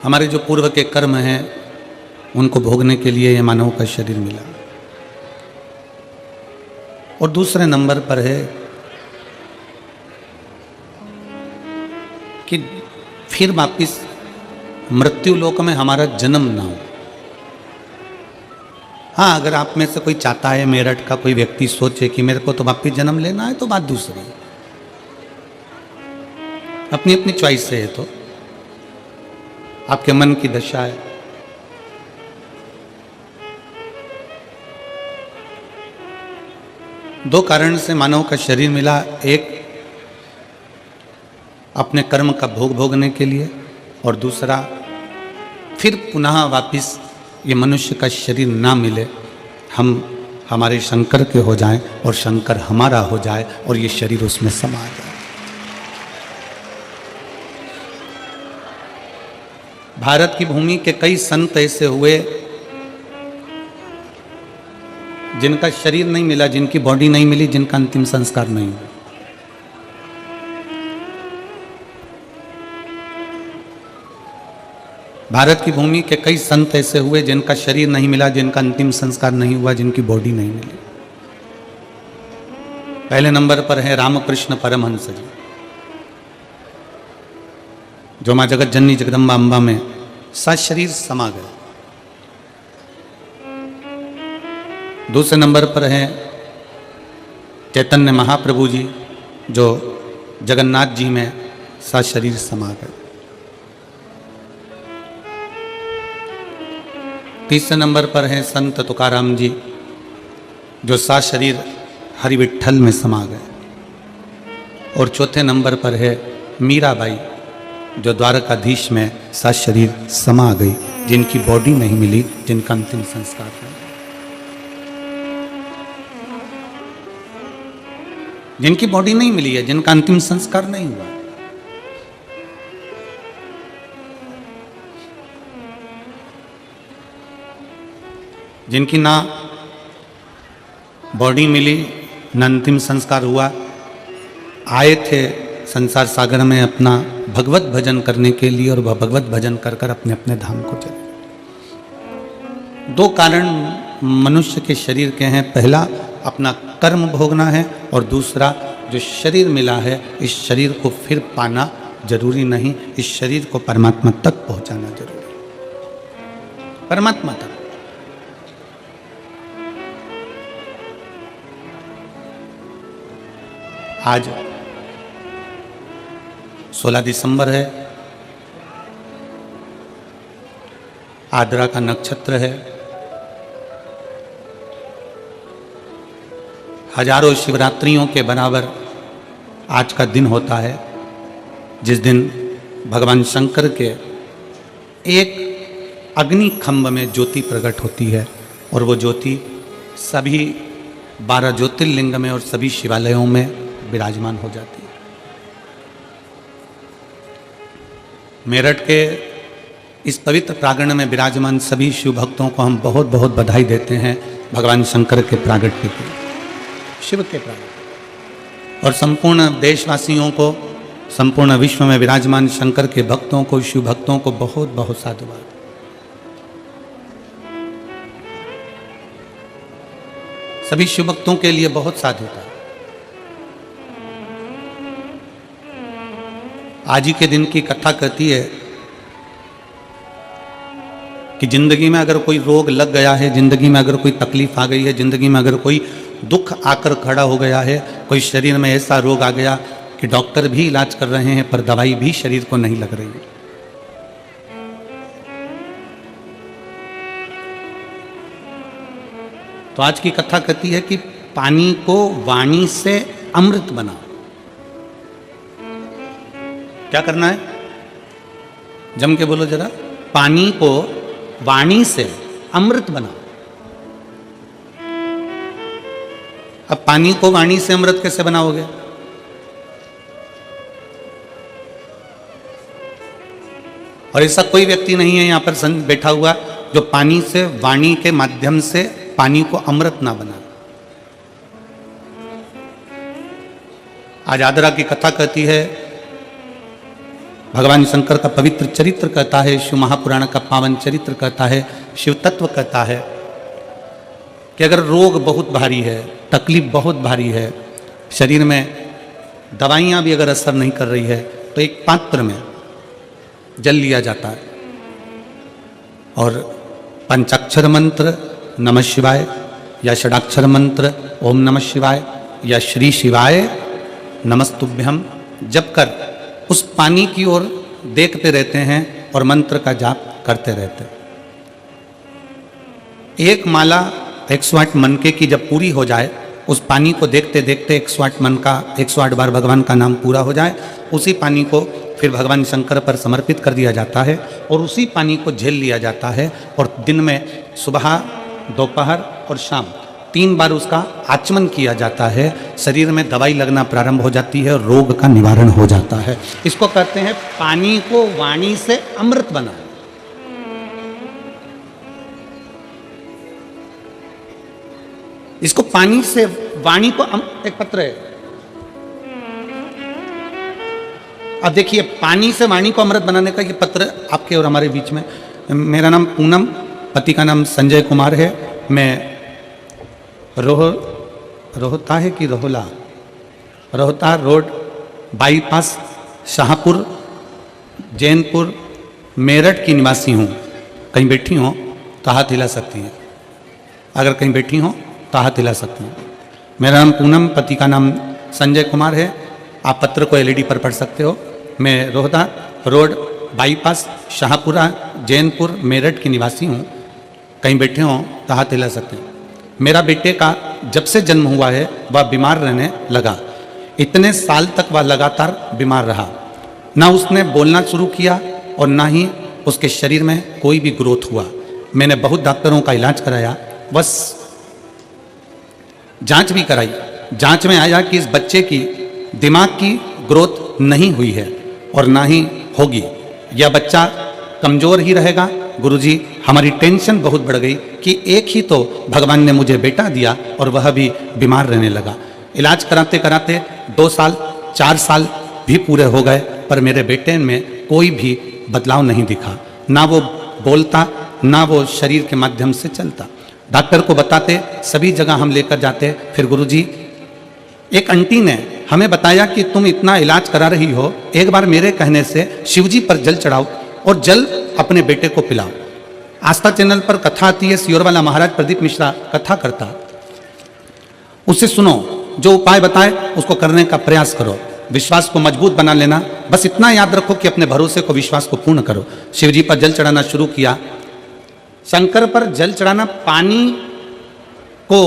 हमारे जो पूर्व के कर्म हैं उनको भोगने के लिए ये मानव का शरीर मिला। और दूसरे नंबर पर है कि फिर वापिस मृत्यु लोक में हमारा जन्म ना हो। हाँ, अगर आप में से कोई चाहता है, मेरठ का कोई व्यक्ति सोचे कि मेरे को तो वापिस जन्म लेना है, तो बात दूसरी है, अपनी अपनी चॉइस से है, तो आपके मन की दशा है। दो कारण से मानव का शरीर मिला, एक अपने कर्म का भोग भोगने के लिए, और दूसरा फिर पुनः वापिस ये मनुष्य का शरीर ना मिले, हम हमारे शंकर के हो जाएं और शंकर हमारा हो जाए और ये शरीर उसमें समा जाए। भारत की भूमि के कई संत ऐसे हुए जिनका शरीर नहीं मिला, जिनकी बॉडी नहीं मिली, जिनका अंतिम संस्कार नहीं हुआ। भारत की भूमि के कई संत ऐसे हुए जिनका शरीर नहीं मिला, जिनका अंतिम संस्कार नहीं हुआ, जिनकी बॉडी नहीं मिली। पहले नंबर पर है रामकृष्ण परमहंस जी, जो मां जगत जननी जगदम्बा अम्बा में सशरीर समा गए। दूसरे नंबर पर हैं चैतन्य महाप्रभु जी, जो जगन्नाथ जी में सशरीर समा गए। तीसरे नंबर पर हैं संत तुकाराम जी, जो सशरीर हरि विठ्ठल में समा गए। और चौथे नंबर पर है मीराबाई, जो द्वारकाधीश में सशरीर समा गई, जिनकी बॉडी नहीं मिली, जिनका अंतिम संस्कार नहीं, जिनकी बॉडी नहीं मिली है, जिनका अंतिम संस्कार नहीं हुआ। जिनकी ना बॉडी मिली, ना अंतिम संस्कार हुआ, आए थे संसार सागर में अपना भगवत भजन करने के लिए, और वह भगवत भजन कर कर अपने अपने धाम को चले। दो कारण मनुष्य के शरीर के हैं, पहला अपना कर्म भोगना है, और दूसरा जो शरीर मिला है, इस शरीर को फिर पाना जरूरी नहीं, इस शरीर को परमात्मा तक पहुंचाना जरूरी है, परमात्मा तक। आज 16 दिसंबर है, आद्रा का नक्षत्र है। हजारों शिवरात्रियों के बराबर आज का दिन होता है, जिस दिन भगवान शंकर के एक अग्नि खंभ में ज्योति प्रकट होती है, और वो ज्योति सभी 12 ज्योतिर्लिंग में और सभी शिवालयों में विराजमान हो जाती है। मेरठ के इस पवित्र प्रांगण में विराजमान सभी शिव भक्तों को हम बहुत बहुत बधाई देते हैं, भगवान शंकर के प्रागट्य के, शिव के प्रागट्य, और संपूर्ण देशवासियों को, संपूर्ण विश्व में विराजमान शंकर के भक्तों को, शिव भक्तों को बहुत बहुत साधुवाद। सभी शिव भक्तों के लिए बहुत साधुता। आज ही के दिन की कथा कहती है कि जिंदगी में अगर कोई रोग लग गया है, जिंदगी में अगर कोई तकलीफ आ गई है, जिंदगी में अगर कोई दुख आकर खड़ा हो गया है, कोई शरीर में ऐसा रोग आ गया कि डॉक्टर भी इलाज कर रहे हैं पर दवाई भी शरीर को नहीं लग रही है, तो आज की कथा कहती है कि पानी को वाणी से अमृत बनाओ। क्या करना है? जम के बोलो जरा। पानी को वाणी से अमृत बनाओ। अब पानी को वाणी से अमृत कैसे बनाओगे? और ऐसा कोई व्यक्ति नहीं है यहां पर बैठा हुआ जो पानी से, वाणी के माध्यम से पानी को अमृत ना बना। आज आद्रा की कथा कहती है भगवान शंकर का पवित्र चरित्र कहता है, शिव महापुराण का पावन चरित्र कहता है, शिव तत्व कहता है कि अगर रोग बहुत भारी है, तकलीफ बहुत भारी है, शरीर में दवाइयाँ भी अगर असर नहीं कर रही है, तो एक पात्र में जल लिया जाता है और पंचाक्षर मंत्र नमः शिवाय या षडाक्षर मंत्र ओम नमः शिवाय या श्री शिवाय नमस्तुभ्यम जप कर उस पानी की ओर देखते रहते हैं और मंत्र का जाप करते रहते हैं। एक माला 108 मनके की जब पूरी हो जाए, उस पानी को देखते देखते 108 मन का 108 बार भगवान का नाम पूरा हो जाए, उसी पानी को फिर भगवान शंकर पर समर्पित कर दिया जाता है और उसी पानी को झेल लिया जाता है और दिन में सुबह, दोपहर और शाम 3 बार उसका आचमन किया जाता है। शरीर में दवाई लगना प्रारंभ हो जाती है और रोग का निवारण हो जाता है। इसको कहते हैं पानी को वाणी से अमृत बना। इसको पानी से वाणी को एक पत्र है। अब देखिए, पानी से वाणी को अमृत बनाने का ये पत्र आपके और हमारे बीच में। मेरा नाम पूनम, पति का नाम संजय कुमार है। मैं रोहता है कि रोहता रोड बाईपास शाहपुर जैनपुर मेरठ की निवासी हूँ। कहीं बैठी हो तो हाथ हिला सकती हैं। अगर कहीं बैठी हो तो हाथ हिला सकती हैं। मेरा नाम पूनम, पति का नाम संजय कुमार है। आप पत्र को एलईडी पर पढ़ सकते हो। मैं रोहता रोड बाईपास शाहपुरा जैनपुर मेरठ की निवासी हूँ। कहीं बैठे हो तो हाथ हिला सकते हैं। मेरा बेटे का जब से जन्म हुआ है वह बीमार रहने लगा। इतने साल तक वह लगातार बीमार रहा। ना उसने बोलना शुरू किया और ना ही उसके शरीर में कोई भी ग्रोथ हुआ। मैंने बहुत डॉक्टरों का इलाज कराया, बस जांच भी कराई। जांच में आया कि इस बच्चे की दिमाग की ग्रोथ नहीं हुई है और ना ही होगी। यह बच्चा कमज़ोर ही रहेगा। गुरुजी, हमारी टेंशन बहुत बढ़ गई कि एक ही तो भगवान ने मुझे बेटा दिया और वह भी बीमार रहने लगा। इलाज कराते कराते 2 साल 4 साल भी पूरे हो गए, पर मेरे बेटे में कोई भी बदलाव नहीं दिखा। ना वो बोलता, ना वो शरीर के माध्यम से चलता। डॉक्टर को बताते, सभी जगह हम लेकर जाते। फिर गुरुजी, एक आंटी ने हमें बताया कि तुम इतना इलाज करा रही हो, एक बार मेरे कहने से शिवजी पर जल चढ़ाओ और जल अपने बेटे को पिलाओ। आस्था चैनल पर कथा आती है, सियोरवाला महाराज प्रदीप मिश्रा कथा करता, उसे सुनो। जो उपाय बताए उसको करने का प्रयास करो। विश्वास को मजबूत बना लेना। बस इतना याद रखो कि अपने भरोसे को, विश्वास को पूर्ण करो। शिवजी पर जल चढ़ाना शुरू किया। शंकर पर जल चढ़ाना, पानी को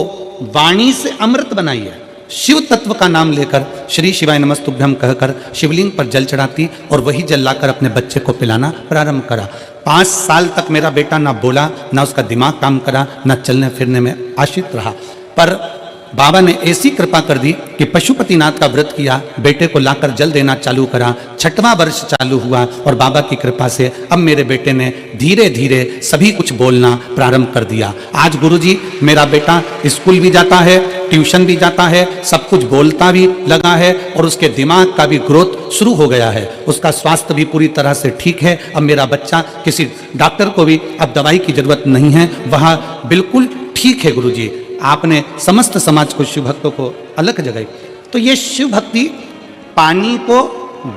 वाणी से अमृत बनाइए। शिव तत्व का नाम लेकर श्री शिवाय नमस्तुभ्यम कहकर शिवलिंग पर जल चढ़ाती और वही जल लाकर अपने बच्चे को पिलाना प्रारंभ करा। 5 साल तक मेरा बेटा ना बोला, ना उसका दिमाग काम करा, ना चलने फिरने में आश्रित रहा। पर बाबा ने ऐसी कृपा कर दी कि पशुपतिनाथ का व्रत किया, बेटे को लाकर जल देना चालू करा। 6वां वर्ष चालू हुआ और बाबा की कृपा से अब मेरे बेटे ने धीरे धीरे सभी कुछ बोलना प्रारंभ कर दिया। आज गुरुजी, मेरा बेटा स्कूल भी जाता है, ट्यूशन भी जाता है, सब कुछ बोलता भी लगा है और उसके दिमाग का भी ग्रोथ शुरू हो गया है। उसका स्वास्थ्य भी पूरी तरह से ठीक है। अब मेरा बच्चा, किसी डॉक्टर को भी अब दवाई की जरूरत नहीं है, वह बिल्कुल ठीक है। गुरुजी, आपने समस्त समाज को, शिव भक्तों को अलग जगाई। तो ये शिव भक्ति, पानी को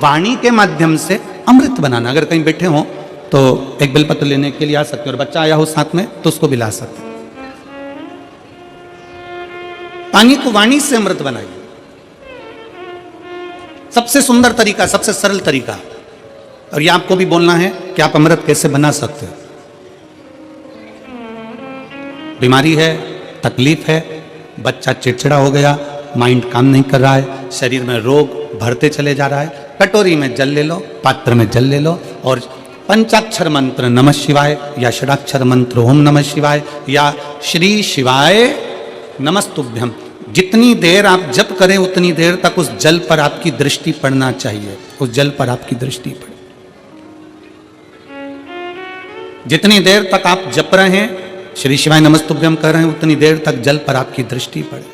वाणी के माध्यम से अमृत बनाना। अगर कहीं बैठे हो तो एक बेलपत्र लेने के लिए आ सकते हो और बच्चा आया हो साथ में तो उसको भी ला सकते। पानी को वाणी से अमृत बनाइए। सबसे सुंदर तरीका, सबसे सरल तरीका। और ये आपको भी बोलना है कि आप अमृत कैसे बना सकते हो। बीमारी है, तकलीफ है, बच्चा चिड़चिड़ा हो गया, माइंड काम नहीं कर रहा है, शरीर में रोग भरते चले जा रहा है, कटोरी में जल ले लो, पात्र में जल ले लो और पंचाक्षर मंत्र नमः शिवाय या षडाक्षर मंत्र ओम नमः शिवाय या श्री शिवाय नमस्तुभ्यम, जितनी देर आप जप करें उतनी देर तक उस जल पर आपकी दृष्टि पड़ना चाहिए। उस जल पर आपकी दृष्टि पड़े। जितनी देर तक आप जप रहे हैं, श्री शिवाय नमस्तुभ्यम कर रहे हैं, उतनी देर तक जल पर आपकी दृष्टि पड़े।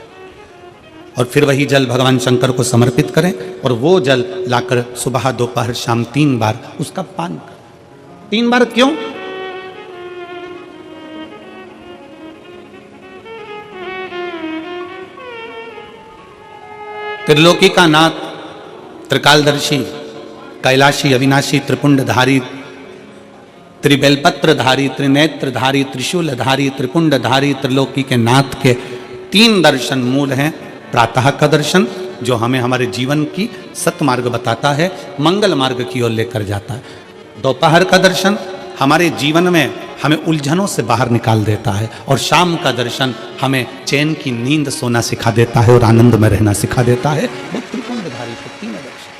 और फिर वही जल भगवान शंकर को समर्पित करें और वो जल लाकर सुबह दोपहर शाम 3 बार उसका पान करें। 3 बार क्यों? त्रिलोकी का नाथ, त्रिकालदर्शी, कैलाशी, अविनाशी, त्रिपुंडधारी, त्रिबेलपत्रधारी, त्रिनेत्रधारी, त्रिशूलधारी, त्रिपुंडधारी, त्रिलोकी के नाथ के 3 दर्शन मूल हैं। प्रातः का दर्शन जो हमें हमारे जीवन की सत्मार्ग बताता है, मंगल मार्ग की ओर लेकर जाता है। दोपहर का दर्शन हमारे जीवन में हमें उलझनों से बाहर निकाल देता है। और शाम का दर्शन हमें चैन की नींद सोना सिखा देता है और आनंद में रहना सिखा देता है। वो त्रिपुंडधारी शक्ति में दर्शन।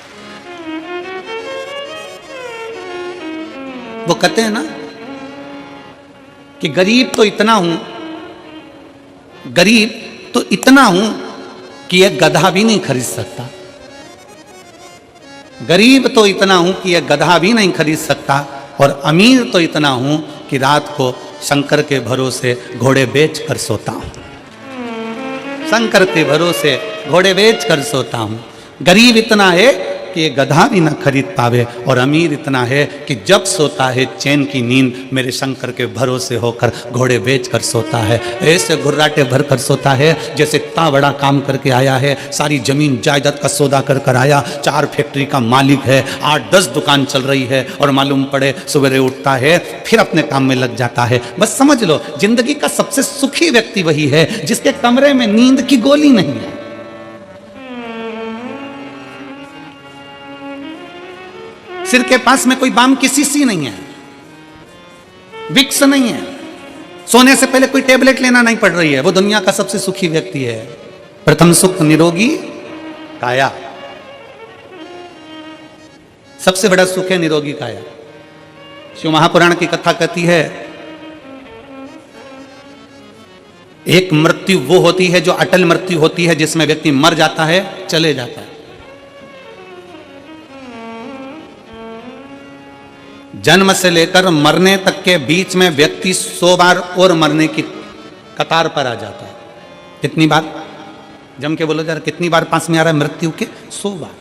वो कहते हैं ना कि गरीब तो इतना हूं, गरीब तो इतना हूं कि एक गधा भी नहीं खरीद सकता। गरीब तो इतना हूं कि एक गधा भी नहीं खरीद सकता, और अमीर तो इतना हूं कि रात को शंकर के भरोसे घोड़े बेच कर सोता हूं। शंकर के भरोसे घोड़े बेच कर सोता हूं। गरीब इतना है कि ये गधा भी न खरीद पावे, और अमीर इतना है कि जब सोता है चैन की नींद मेरे शंकर के भरोसे होकर घोड़े बेच कर सोता है। ऐसे घुर्राटे भर कर सोता है जैसे इतना बड़ा काम करके आया है, सारी जमीन जायदाद का सौदा कर कर आया, 4 फैक्ट्री का मालिक है, 8-10 दुकान चल रही है, और मालूम पड़े सवेरे उठता है फिर अपने काम में लग जाता है। बस समझ लो, जिंदगी का सबसे सुखी व्यक्ति वही है जिसके कमरे में नींद की गोली नहीं है। सिर के पास में कोई बाम की शीशी नहीं है, विक्स नहीं है, सोने से पहले कोई टेबलेट लेना नहीं पड़ रही है। वो दुनिया का सबसे सुखी व्यक्ति है। प्रथम सुख निरोगी काया, सबसे बड़ा सुख है निरोगी काया। शिव महापुराण की कथा कहती है, एक मृत्यु वो होती है जो अटल मृत्यु होती है, जिसमें व्यक्ति मर जाता है, चले जाता है। जन्म से लेकर मरने तक के बीच में व्यक्ति 100 बार और मरने की कतार पर आ जाता है। कितनी बार? जम के बोलो जरा, कितनी बार पास में आ रहा है मृत्यु के? 100 बार।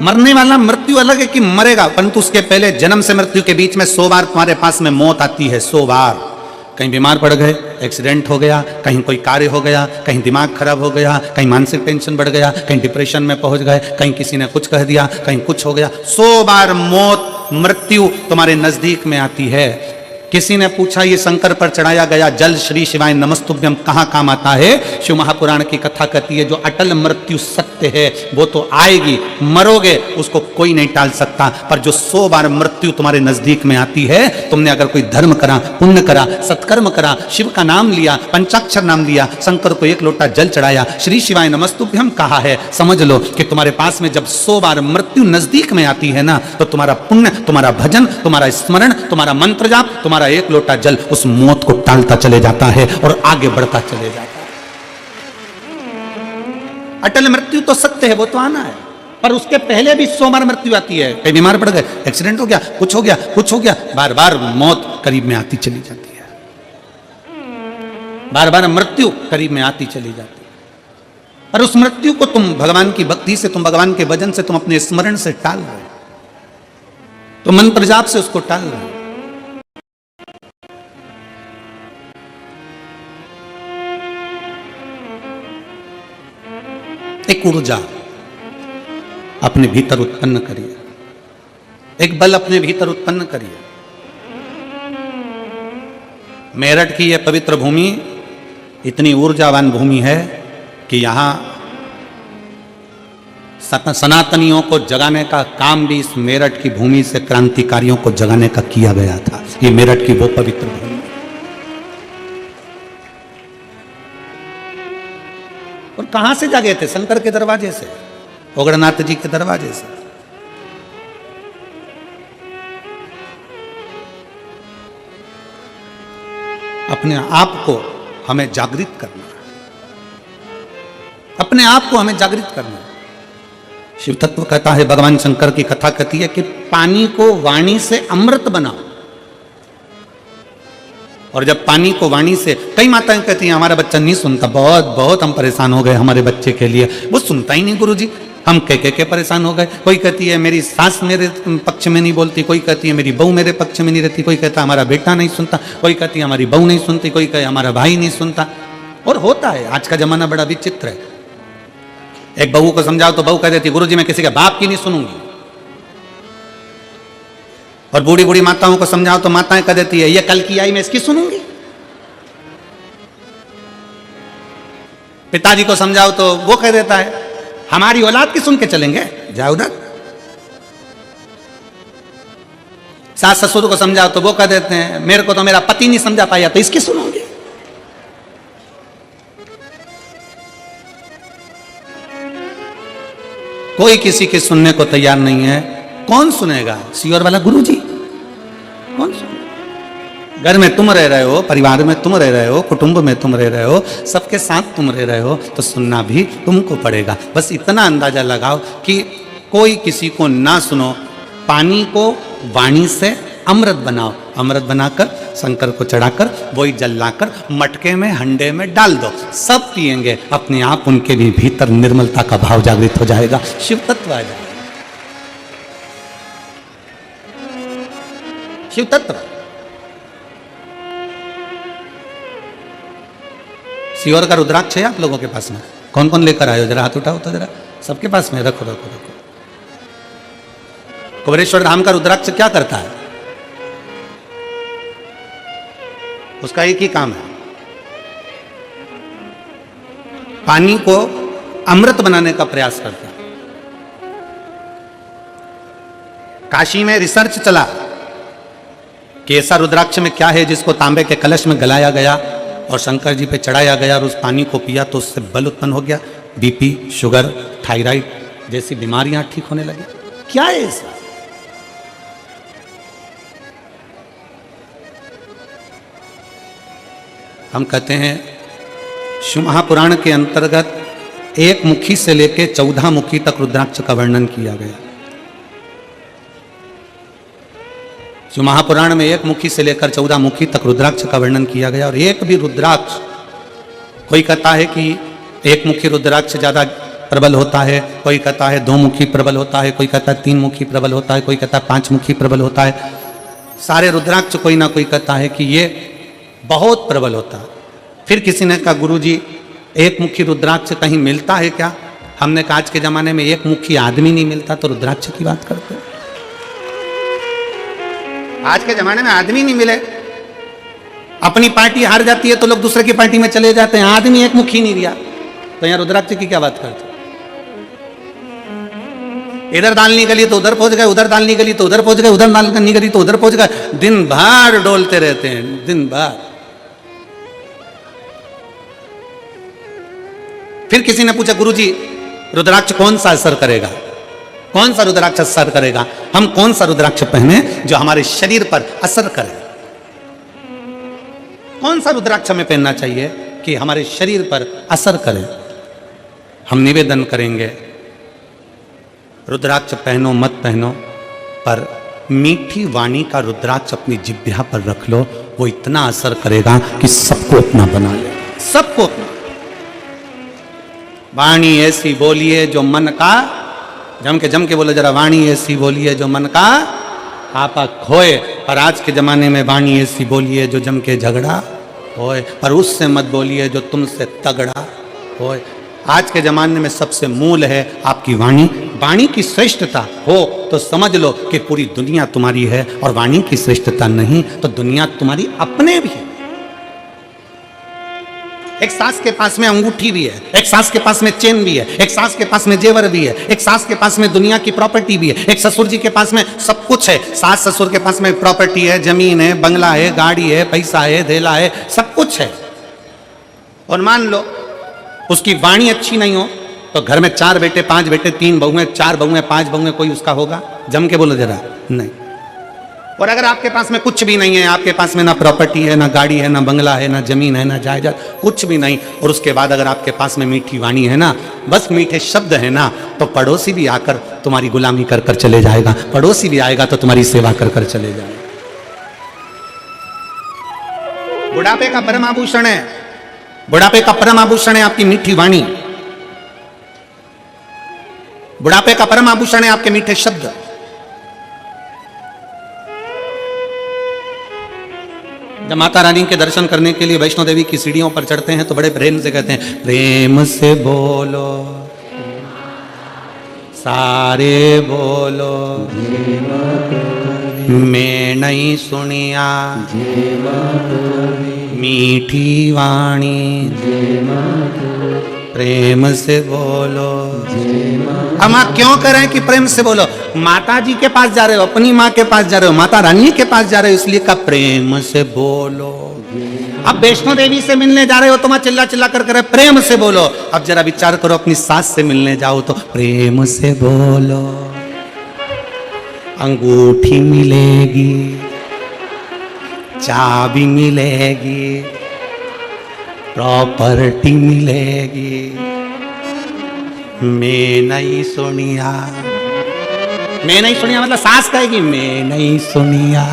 मरने वाला मृत्यु अलग है कि मरेगा, परंतु उसके पहले जन्म से मृत्यु के बीच में 100 बार तुम्हारे पास में मौत आती है। 100 बार। कहीं बीमार पड़ गए, एक्सीडेंट हो गया, कहीं कोई कार्य हो गया, कहीं दिमाग खराब हो गया, कहीं मानसिक टेंशन बढ़ गया, कहीं डिप्रेशन में पहुंच गए, कहीं किसी ने कुछ कह दिया, कहीं कुछ हो गया। 100 बार मौत मृत्यु तुम्हारे नजदीक में आती है। किसी ने पूछा, ये शंकर पर चढ़ाया गया जल श्री शिवाय नमस्तुभ्यम कहाँ काम आता है? शिव महापुराण की कथा कहती है, जो अटल मृत्यु सत्य है वो तो आएगी, मरोगे, उसको कोई नहीं टाल सकता। पर जो 100 बार मृत्यु तुम्हारे नजदीक में आती है, तुमने अगर कोई धर्म करा, पुण्य करा, सत्कर्म करा, शिव का नाम लिया, पंचाक्षर नाम लिया, शंकर को 1 लोटा जल चढ़ाया, श्री शिवाय नमस्तुभ्यम कहा है, समझ लो कि तुम्हारे पास में जब 100 बार मृत्यु नजदीक में आती है ना, तो तुम्हारा पुण्य, तुम्हारा भजन, तुम्हारा स्मरण, तुम्हारा मंत्र जाप, तुम्हारा 1 लोटा जल उस मौत को टालता चले जाता है और आगे बढ़ता चले जाता है। अटल मृत्यु तो सत्य है, वो तो आना है, पर उसके पहले भी 100 बार मृत्यु आती है। कहीं बीमार पड़ गए, एक्सीडेंट हो गया, कुछ हो गया, कुछ हो गया, बार बार मौत करीब में आती चली जाती है, बार बार मृत्यु करीब में आती चली जाती है। और उस मृत्यु को तुम भगवान की भक्ति से, तुम भगवान के भजन से, तुम अपने स्मरण से टाल रहे हो, तो मंत्र जाप से उसको टाल रहे हो। एक ऊर्जा अपने भीतर उत्पन्न करिए, एक बल अपने भीतर उत्पन्न करिए। मेरठ की यह पवित्र भूमि इतनी ऊर्जावान भूमि है कि यहां सनातनियों को जगाने का काम भी इस मेरठ की भूमि से क्रांतिकारियों को जगाने का किया गया था। ये मेरठ की वो पवित्र भूमि। और कहां से जागे थे? शंकर के दरवाजे से, ओगड़नाथ जी के दरवाजे से। अपने आप को हमें जागृत करना है, अपने आप को हमें जागृत करना है। शिव तत्व कहता है, भगवान शंकर की कथा कहती है कि पानी को वाणी से अमृत बनाओ और जब पानी को वाणी से, कई माताएं कहती हैं हमारा बच्चा नहीं सुनता, बहुत बहुत हम परेशान हो गए हमारे बच्चे के लिए, वो सुनता ही नहीं गुरुजी, हम कह के परेशान हो गए। कोई कहती है मेरी सास मेरे पक्ष में नहीं बोलती, कोई कहती है मेरी बहू मेरे पक्ष में नहीं रहती, कोई कहता हमारा बेटा नहीं सुनता, कोई कहती है हमारी बहू नहीं सुनती, कोई कहे हमारा भाई नहीं सुनता। और होता है, आज का जमाना बड़ा विचित्र है। एक बहू को समझाओ तो बहू कह देती गुरुजी मैं किसी के बाप की नहीं सुनूंगी, और बूढ़ी बूढ़ी माताओं को समझाओ तो माताएं कह देती है ये कल की आई मैं इसकी सुनूंगी। पिताजी को समझाओ तो वो कह देता है हमारी औलाद की सुन के चलेंगे, जाओ उधर। सास ससुर को समझाओ तो वो कह देते हैं मेरे को तो मेरा पति नहीं समझा पाया तो इसकी सुनूंगी। कोई किसी की सुनने को तैयार नहीं है। कौन सुनेगा? सियोर वाला गुरुजी कौन सुनेगा? घर में तुम रह रहे हो, परिवार में तुम रह रहे हो, कुटुंब में तुम रह रहे हो, सबके साथ तुम रह रहे हो, तो सुनना भी तुमको पड़ेगा। बस इतना अंदाजा लगाओ कि कोई किसी को ना सुनो, पानी को वाणी से अमृत बनाओ, अमृत बनाकर शंकर को चढ़ाकर वही जल लाकर मटके में हंडे में डाल दो, सब पिएंगे, अपने आप उनके भी भीतर निर्मलता का भाव जागृत हो जाएगा, शिव तत्व आ जाएगा। शिव तत्व। सियोर का रुद्राक्ष है आप लोगों के पास में? कौन कौन लेकर आए हो? जरा हाथ उठाओ तो जरा, सबके पास में रखो रखो रखो। कुबेरेश्वर धाम का रुद्राक्ष क्या करता है? उसका एक ही काम है, पानी को अमृत बनाने का प्रयास करता है। काशी में रिसर्च चला कि ऐसा रुद्राक्ष में क्या है जिसको तांबे के कलश में गलाया गया और शंकर जी पे चढ़ाया गया और उस पानी को पिया तो उससे बल उत्पन्न हो गया, बीपी, शुगर, थायराइड जैसी बीमारियां ठीक होने लगी। क्या है ऐसा? हम कहते हैं शिव महापुराण के अंतर्गत एक मुखी से लेकर 14 मुखी तक रुद्राक्ष का वर्णन किया गया। शिव महापुराण में एक मुखी से लेकर 14 मुखी तक रुद्राक्ष का वर्णन किया गया। और एक भी रुद्राक्ष, कोई कहता है कि एक मुखी रुद्राक्ष ज्यादा प्रबल होता है, कोई कहता है 2 मुखी प्रबल होता है, कोई कहता है 3 मुखी प्रबल होता है, कोई कहता है 5 मुखी प्रबल होता है। सारे रुद्राक्ष कोई ना कोई कहता है कि ये बहुत प्रबल होता है। फिर किसी ने कहा गुरुजी एक मुखी रुद्राक्ष कहीं मिलता है क्या? हमने कहा आज के जमाने में एक मुखी आदमी नहीं मिलता तो रुद्राक्ष की बात करते हैं। आज के जमाने में आदमी नहीं मिले, अपनी पार्टी हार जाती है तो लोग दूसरे की पार्टी में चले जाते हैं, आदमी एक मुखी नहीं दिया तो यहां रुद्राक्ष की क्या बात करते? इधर डालनी गली तो उधर पहुंच गए, उधर डालनी गली तो उधर पहुंच गए, उधर डालनी गली तो उधर पहुंच गए, दिन भर डोलते रहते हैं, दिन भर। फिर किसी ने पूछा गुरुजी रुद्राक्ष कौन सा असर करेगा, कौन सा रुद्राक्ष असर करेगा? हम कौन सा रुद्राक्ष पहने जो हमारे शरीर पर असर करे? कौन सा रुद्राक्ष हमें पहनना चाहिए कि हमारे शरीर पर असर करे? हम निवेदन करेंगे रुद्राक्ष पहनो मत पहनो, पर मीठी वाणी का रुद्राक्ष अपनी जिह्वा पर रख लो, वो इतना असर करेगा कि सबको अपना बना ले, सबको अपना। वाणी ऐसी बोलिए जो मन का, जम के बोले जरा, वाणी ऐसी बोलिए जो मन का आपा खोए। पर आज के जमाने में वाणी ऐसी बोलिए जो जम के झगड़ा होए, पर उससे मत बोलिए जो तुमसे तगड़ा होए। आज के जमाने में सबसे मूल है आपकी वाणी। वाणी की श्रेष्ठता हो तो समझ लो कि पूरी दुनिया तुम्हारी है, और वाणी की श्रेष्ठता नहीं तो दुनिया तुम्हारी अपने भी है। एक सास के पास में अंगूठी भी है, एक सास के पास में चेन भी है, एक सास के पास में जेवर भी है, एक सास के पास में दुनिया की प्रॉपर्टी भी है, एक ससुर जी के पास में सब कुछ है। सास ससुर के पास में प्रॉपर्टी है, जमीन है, बंगला है, गाड़ी है, पैसा है, धेला है, सब कुछ है। और मान लो उसकी वाणी अच्छी नहीं हो तो घर में 4 बेटे 5 बेटे 3 बहुएं 4 बहुएं 5 बहुएं, कोई उसका होगा? जम के बोलो जरा, नहीं। और अगर आपके पास में कुछ भी नहीं है, आपके पास में ना प्रॉपर्टी है, ना गाड़ी है, ना बंगला है, ना जमीन है, ना जायदाद, कुछ भी नहीं, और उसके बाद अगर आपके पास में मीठी वाणी है ना, बस मीठे शब्द है ना, तो पड़ोसी भी आकर तुम्हारी गुलामी कर कर चले जाएगा, पड़ोसी भी आएगा तो तुम्हारी सेवा कर कर चले जाएगा। बुढ़ापे का परम आभूषण है, बुढ़ापे का परम आभूषण है आपकी मीठी वाणी, बुढ़ापे का परम आभूषण है आपके मीठे शब्द। जब माता रानी के दर्शन करने के लिए वैष्णो देवी की सीढ़ियों पर चढ़ते हैं तो बड़े प्रेम से कहते हैं, प्रेम से बोलो सारे बोलो, मैं नहीं सुनिया मीठी वाणी, प्रेम से बोलो। हम क्यों करें कि प्रेम से बोलो? माता जी के पास जा रहे हो, अपनी माँ के पास जा रहे हो, माता रानी के पास जा रहे हो, इसलिए का प्रेम से बोलो। अब वैष्णो देवी से मिलने जा रहे हो तो वहां चिल्ला चिल्ला कर प्रेम से बोलो। अब जरा विचार करो, अपनी सास से मिलने जाओ तो प्रेम से बोलो। अंगूठी मिलेगी, चाबी मिलेगी, प्रॉपर्टी मिलेगी, मैं नहीं सुनिया। मैं नहीं सुनिया मतलब सास कहेगी मैं नहीं सुनिया।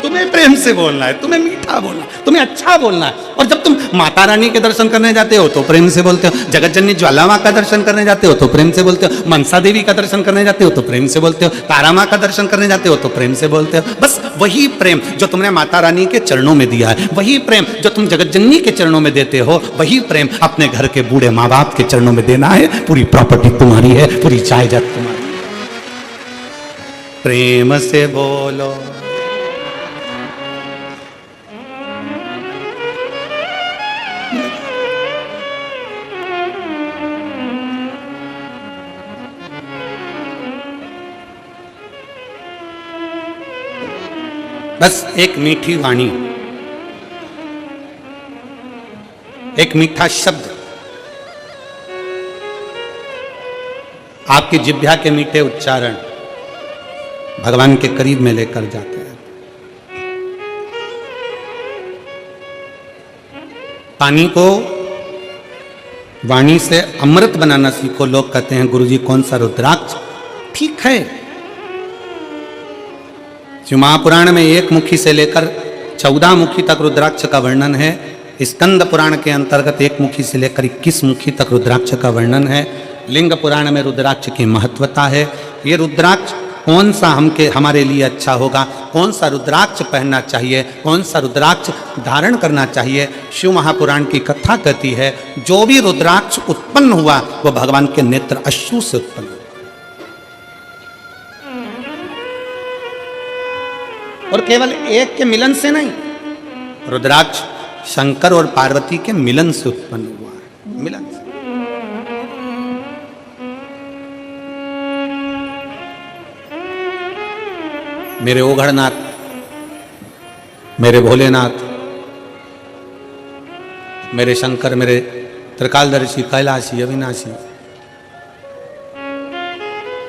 तुम्हें प्रेम से बोलना है, तुम्हें मीठा बोलना है, तुम्हें अच्छा बोलना है। और जब तुम माता रानी के दर्शन करने जाते हो तो प्रेम से बोलते हो, जगत जननी ज्वाला माँ का दर्शन करने जाते हो तो प्रेम से बोलते हो, मनसा देवी का दर्शन करने जाते हो तो प्रेम से बोलते हो, तारा माँ का दर्शन करने जाते हो तो प्रेम से बोलते हो। बस वही प्रेम जो तुमने माता रानी के चरणों में दिया है, वही प्रेम जो तुम जगत जननी के चरणों में देते हो, वही प्रेम अपने घर के बूढ़े माँ बाप के चरणों में देना है। पूरी प्रॉपर्टी तुम्हारी है, पूरी जायदाद तुम्हारी। प्रेम से बोलो। बस एक मीठी वाणी, एक मीठा शब्द आपकी जिह्वा के मीठे उच्चारण भगवान के करीब में लेकर जाते हैं। पानी को वाणी से अमृत बनाना सीखो। लोग कहते हैं गुरुजी कौन सा रुद्राक्ष? ठीक है, शिव महापुराण में 1 मुखी से लेकर 14 मुखी तक रुद्राक्ष का वर्णन है। स्कंद पुराण के अंतर्गत 1 मुखी से लेकर 21 मुखी तक रुद्राक्ष का वर्णन है। लिंग पुराण में रुद्राक्ष की महत्वता है। ये रुद्राक्ष कौन सा हमारे लिए अच्छा होगा, कौन सा रुद्राक्ष पहनना चाहिए, कौन सा रुद्राक्ष धारण करना चाहिए, शिव महापुराण की कथा कहती है जो भी रुद्राक्ष उत्पन्न हुआ वो भगवान के नेत्र अश्रु से उत्पन्न हुआ। और केवल एक के मिलन से नहीं, रुद्राक्ष शंकर और पार्वती के मिलन से उत्पन्न हुआ है। मिलन से। मेरे ओघड़नाथ, मेरे भोलेनाथ, मेरे शंकर, मेरे त्रिकालदर्शी, कैलाशी, अविनाशी।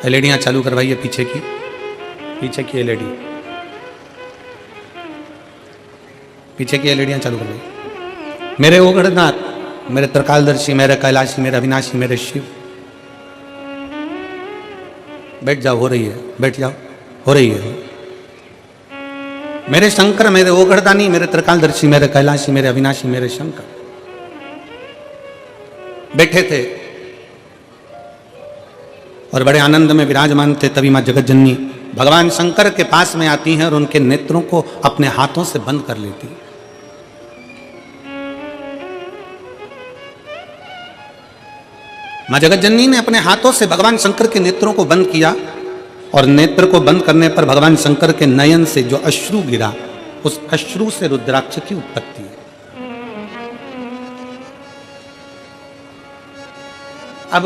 एलईडियां चालू करवाइए पीछे की एलईडी, पीछे की एलईडियां चालू करवाइए। मेरे ओघड़नाथ, मेरे त्रिकालदर्शी, मेरे कैलाशी, मेरे अविनाशी, मेरे शिव। बैठ जाओ, हो रही है, बैठ जाओ, हो रही है। मेरे शंकर, मेरे ओघड़दानी, मेरे त्रिकालदर्शी, मेरे कैलाशी, मेरे अविनाशी, मेरे शंकर बैठे थे और बड़े आनंद में विराजमान थे। तभी मां जगत जननी भगवान शंकर के पास में आती हैं और उनके नेत्रों को अपने हाथों से बंद कर लेती। मां जगत जननी ने अपने हाथों से भगवान शंकर के नेत्रों को बंद किया और नेत्र को बंद करने पर भगवान शंकर के नयन से जो अश्रु गिरा, उस अश्रु से रुद्राक्ष की उत्पत्ति है। अब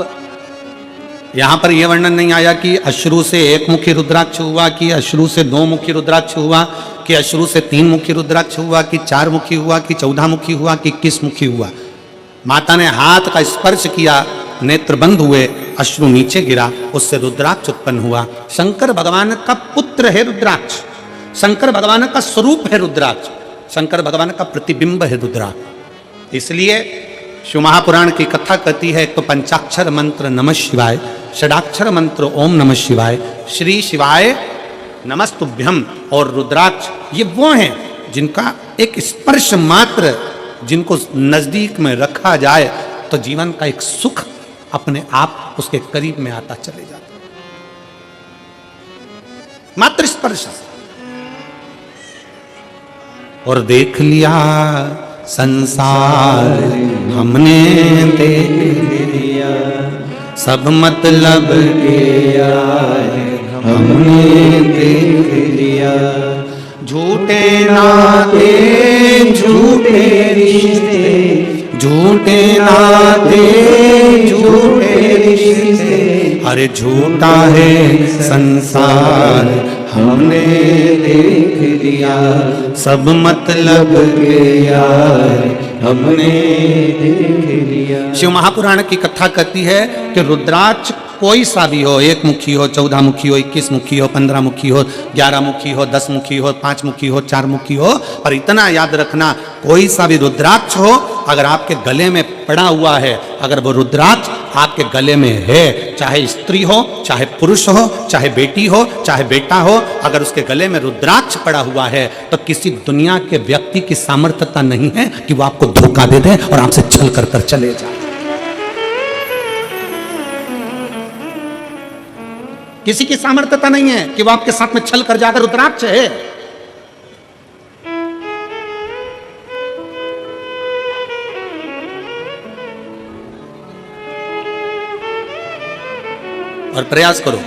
यहां पर यह वर्णन नहीं आया कि अश्रु से 1 मुखी रुद्राक्ष हुआ, कि अश्रु से 2 मुखी रुद्राक्ष हुआ, कि अश्रु से 3 मुखी रुद्राक्ष हुआ, कि 4 मुखी हुआ, कि 14 मुखी हुआ, कि 21 मुखी हुआ। माता ने हाथ का स्पर्श किया, नेत्र बंद हुए, अश्रु नीचे गिरा, उससे रुद्राक्ष उत्पन्न हुआ। शंकर भगवान का पुत्र है रुद्राक्ष, शंकर भगवान का स्वरूप है रुद्राक्ष, शंकर भगवान का प्रतिबिंब है रुद्राक्ष। इसलिए शिव महापुराण की कथा कहती है, एक तो पंचाक्षर मंत्र नमः शिवाय, षडाक्षर मंत्र ओम नमः शिवाय, श्री शिवाय नमस्तुभ्यम और रुद्राक्ष, ये वो हैं जिनका एक स्पर्श मात्र जिनको नजदीक में रखा जाए तो जीवन का एक सुख अपने आप उसके करीब में आता चले जाता, मात्र स्पर्श। और देख लिया संसार हमने देख लिया, सब मतलब के यार हमने देख लिया, झूठे नाते झूठे रिश्ते, झूठे नाते झूठे रिश्ते, अरे झूठा है संसार हमने देख लिया, सब मतलब के यार हमने देख लिया। शिव महापुराण की कथा कहती है कि रुद्राक्ष कोई सा भी हो, 1 मुखी हो, 14 मुखी हो, 21 मुखी हो, 15 मुखी हो, 11 मुखी हो, 10 मुखी हो, 5 मुखी हो, 4 मुखी हो, और इतना याद रखना कोई सा भी रुद्राक्ष हो अगर आपके गले में पड़ा हुआ है, अगर वो रुद्राक्ष आपके गले में है, चाहे स्त्री हो, चाहे पुरुष हो, चाहे बेटी हो, चाहे बेटा हो, अगर उसके गले में रुद्राक्ष पड़ा हुआ है तो किसी दुनिया के व्यक्ति की सामर्थ्यता नहीं है कि वो आपको धोखा दे दे और आपसे छल कर कर चले जाए। किसी की सामर्थ्यता नहीं है कि वो आपके साथ में छल कर जाकर रुद्राक्ष है। और प्रयास करो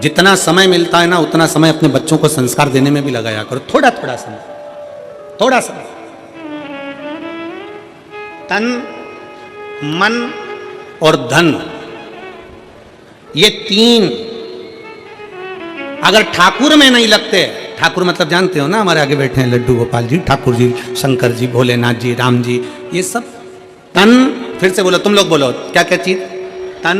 जितना समय मिलता है ना उतना समय अपने बच्चों को संस्कार देने में भी लगाया करो, थोड़ा थोड़ा समय, थोड़ा समय। तन मन और धन, ये 3 अगर ठाकुर में नहीं लगते, ठाकुर मतलब जानते हो ना, हमारे आगे बैठे हैं लड्डू गोपाल जी, ठाकुर जी, शंकर जी, भोलेनाथ जी, राम जी, ये सब तन, फिर से बोलो, तुम लोग बोलो क्या क्या चीज, तन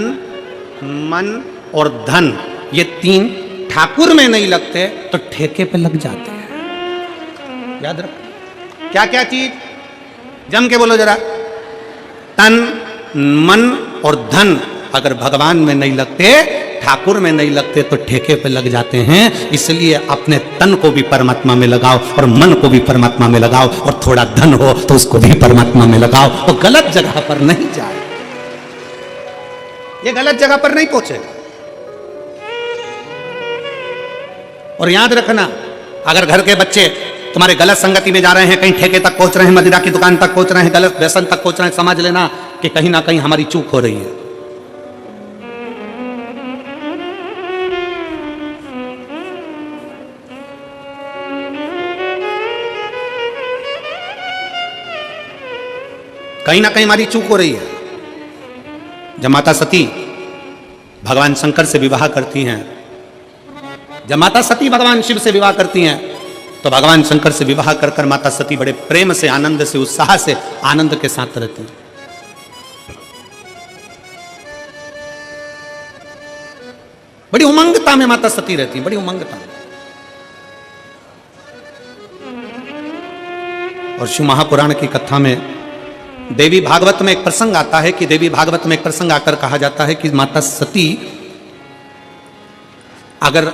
मन और धन, ये 3 ठाकुर में नहीं लगते तो ठेके पे लग जाते हैं। याद रखो क्या क्या चीज, जम के बोलो जरा, तन मन और धन अगर भगवान में नहीं लगते, ठाकुर में नहीं लगते तो ठेके पे लग जाते हैं। इसलिए अपने तन को भी परमात्मा में लगाओ और मन को भी परमात्मा में लगाओ, और थोड़ा धन हो तो उसको भी परमात्मा में लगाओ, तो गलत जगह पर नहीं जाए, ये गलत जगह पर नहीं पहुंचेगा। और याद रखना, अगर घर के बच्चे तुम्हारे गलत संगति में जा रहे हैं, कहीं ठेके तक पहुंच रहे हैं, मदिरा की दुकान तक पहुंच रहे हैं, गलत व्यसन तक पहुंच रहे हैं, समझ लेना कि कहीं ना कहीं हमारी चूक हो रही है। कहीं ना कहीं हमारी चूक हो रही है। जब माता सती भगवान शंकर से विवाह करती हैं, जब माता सती भगवान शिव से विवाह करती हैं, तो भगवान शंकर से विवाह कर कर माता सती बड़े प्रेम से, आनंद से, उत्साह से, आनंद के साथ रहती हैं। बड़ी उमंगता में माता सती रहती हैं, बड़ी उमंगता में। और शिव महापुराण की कथा में देवी भागवत में एक प्रसंग आता है कि देवी भागवत में एक प्रसंग आकर कहा जाता है कि माता सती अगर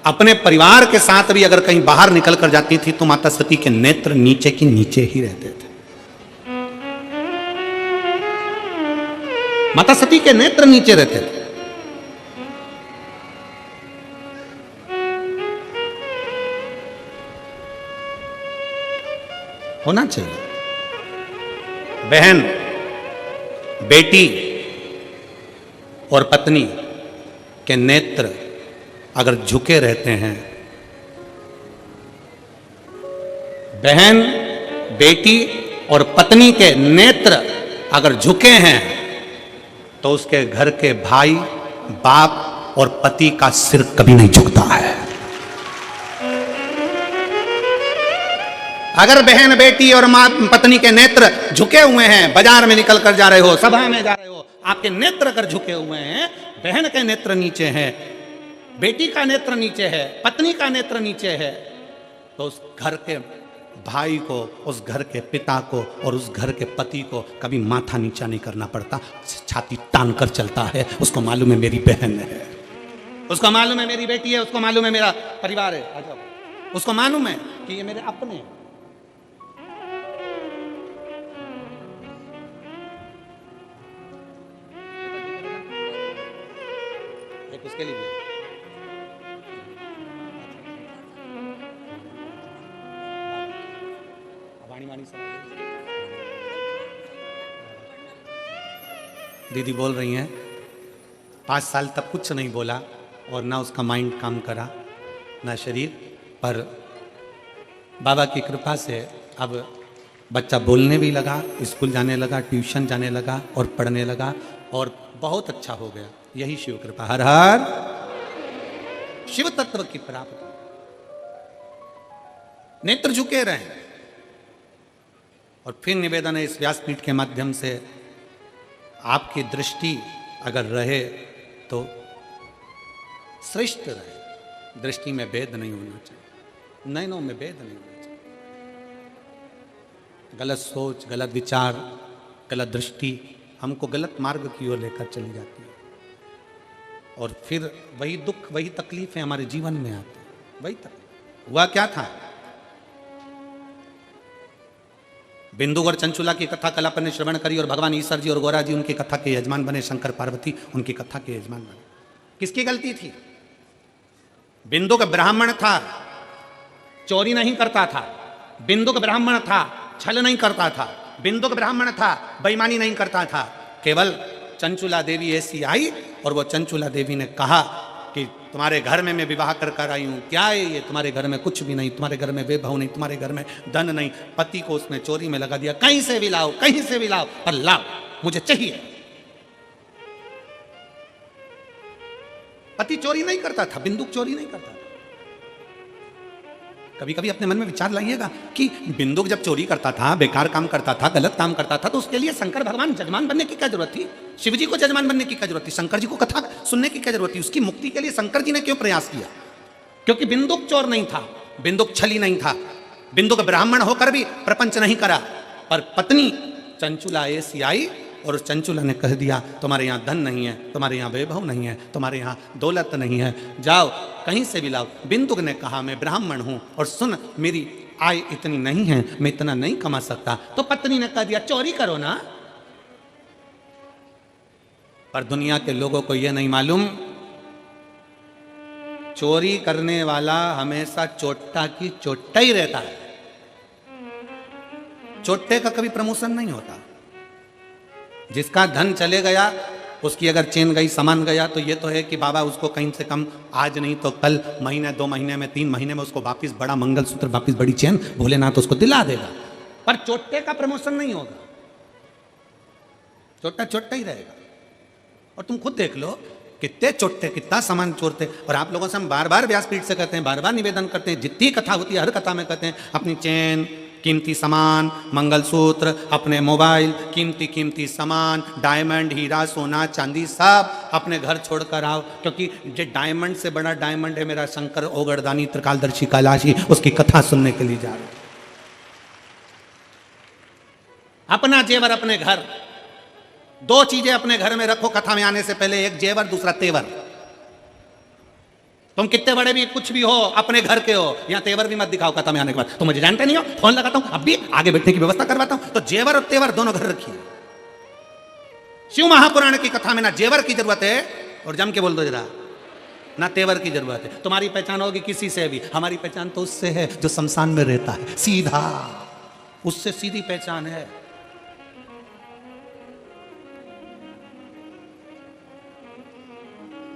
अपने परिवार के साथ भी अगर कहीं बाहर निकल कर जाती थी तो माता सती के नेत्र नीचे की नीचे ही रहते थे। माता सती के नेत्र नीचे रहते थे। होना चाहिए। बहन, बेटी और पत्नी के नेत्र अगर झुके रहते हैं, बहन, बेटी और पत्नी के नेत्र अगर झुके हैं तो उसके घर के भाई, बाप और पति का सिर कभी नहीं झुकता है। अगर बहन, बेटी और मां, पत्नी के नेत्र झुके हुए हैं, बाजार में निकल कर जा रहे हो, सभा में जा रहे हो, आपके नेत्र अगर झुके हुए हैं, बहन के नेत्र नीचे हैं, बेटी का नेत्र नीचे है, पत्नी का नेत्र नीचे है, तो उस घर के भाई को, उस घर के पिता को और उस घर के पति को कभी माथा नीचा नहीं करना पड़ता, छाती तान कर चलता है। उसको मालूम है मेरी बहन है। उसको मालूम है मेरी बेटी है, उसको मालूम है मेरा परिवार है, आ जाओ। उसको मालूम है कि ये मेरे अपने हैं। एक उसके लिए भी। दीदी बोल रही हैं 5 साल तक कुछ नहीं बोला और ना उसका माइंड काम करा ना शरीर, पर बाबा की कृपा से अब बच्चा बोलने भी लगा, स्कूल जाने लगा, ट्यूशन जाने लगा और पढ़ने लगा और बहुत अच्छा हो गया। यही शिव कृपा। हर हर शिव तत्व की प्राप्ति। नेत्र झुके रहे। और फिर निवेदन है इस व्यासपीठ के माध्यम से, आपकी दृष्टि अगर रहे तो श्रेष्ठ रहे। दृष्टि में भेद नहीं होना चाहिए, नयनों में भेद नहीं होना चाहिए। गलत सोच, गलत विचार, गलत दृष्टि हमको गलत मार्ग की ओर लेकर चली जाती है और फिर वही दुख, वही तकलीफें हमारे जीवन में आती है। वही तकलीफ। हुआ क्या था? बिंदु और चंचुला की कथा कल अपन ने श्रवण करी और भगवान ईश्वर जी और गौरा जी उनकी कथा के यजमान बने, शंकर पार्वती उनकी कथा के यजमान बने। किसकी गलती थी? बिंदु का ब्राह्मण था, चोरी नहीं करता था। बिंदु का ब्राह्मण था, छल नहीं करता था। बिंदु का ब्राह्मण था, बेईमानी नहीं करता था। केवल चंचुला देवी ऐसी आई और वो चंचुला देवी ने कहा कि तुम्हारे घर में मैं विवाह कर आई हूं, क्या है ये? तुम्हारे घर में कुछ भी नहीं, तुम्हारे घर में वैभव नहीं, तुम्हारे घर में धन नहीं। पति को उसने चोरी में लगा दिया। कहीं से भी लाओ, कहीं से भी लाओ, पर लाओ, मुझे चाहिए। पति चोरी नहीं करता था, बिंदुक चोरी नहीं करता था। कभी कभी अपने मन में विचार लाइएगा कि बिंदुक जब चोरी करता था, बेकार काम करता था, गलत काम करता था, तो उसके लिए शंकर भगवान जजमान बनने की क्या जरूरत थी? शिव जी को जजमान बनने की क्या जरूरत थी? शंकर जी को कथा सुनने की क्या जरूरत थी? उसकी मुक्ति के लिए शंकर जी ने क्यों प्रयास किया? क्योंकि बिंदुक चोर नहीं था, बिंदुक छली नहीं था, बिंदुक ब्राह्मण होकर भी प्रपंच नहीं करा। पर पत्नी चंचुला ऐसी आई और चंचुला ने कह दिया तुम्हारे यहाँ धन नहीं है, तुम्हारे यहाँ वैभव नहीं है, तुम्हारे यहाँ दौलत नहीं है, जाओ कहीं से भी लाओ। बिंदुक ने कहा मैं ब्राह्मण हूं और सुन मेरी आय इतनी नहीं है, मैं इतना नहीं कमा सकता। तो पत्नी ने कह दिया चोरी करो ना। पर दुनिया के लोगों को यह नहीं मालूम, चोरी करने वाला हमेशा चोट्टा की चोट्टा ही रहता है। चोट्टे का कभी प्रमोशन नहीं होता। जिसका धन चले गया, उसकी अगर चेन गई, सामान गया, तो ये तो है कि बाबा उसको कहीं से कम आज नहीं तो कल, महीने 2 महीने में 3 महीने में उसको वापिस बड़ा मंगलसूत्र, वापिस बड़ी चेन भोलेनाथ उसको दिला देगा। पर चोट्टे का प्रमोशन नहीं होगा, चोट्टा चोट्टा ही रहेगा। और तुम खुद देख लो कितने चोट्टे कितना सामान चोरते। और आप लोगों से हम बार बार व्यासपीठ से कहते हैं, बार बार निवेदन करते हैं, जितनी कथा होती है हर कथा में कहते हैं अपनी चेन, कीमती सामान, मंगलसूत्र, अपने मोबाइल, कीमती कीमती सामान, डायमंड, हीरा, सोना, चांदी सब अपने घर छोड़कर आओ। क्योंकि जो डायमंड से बड़ा डायमंड है मेरा शंकर ओगड़दानी त्रिकालदर्शी कैलाशी, उसकी कथा सुनने के लिए जा रहे। अपना जेवर अपने घर, 2 चीजें अपने घर में रखो कथा में आने से पहले, एक जेवर दूसरा तेवर। तुम कितने बड़े भी कुछ भी हो, अपने घर के हो, यहां तेवर भी मत दिखाओ कथा में आने के बाद। तुम मुझे जानते नहीं हो, फोन लगाता हूं, अब भी आगे बैठने की व्यवस्था करवाता हूं, तो जेवर और तेवर दोनों घर रखिए। शिव महापुराण की कथा में ना जेवर की जरूरत है, और जम के बोल दो जरा, ना तेवर की जरूरत है। तुम्हारी पहचान होगी किसी से भी, हमारी पहचान तो उससे है जो शमशान में रहता है, सीधा उससे सीधी पहचान है।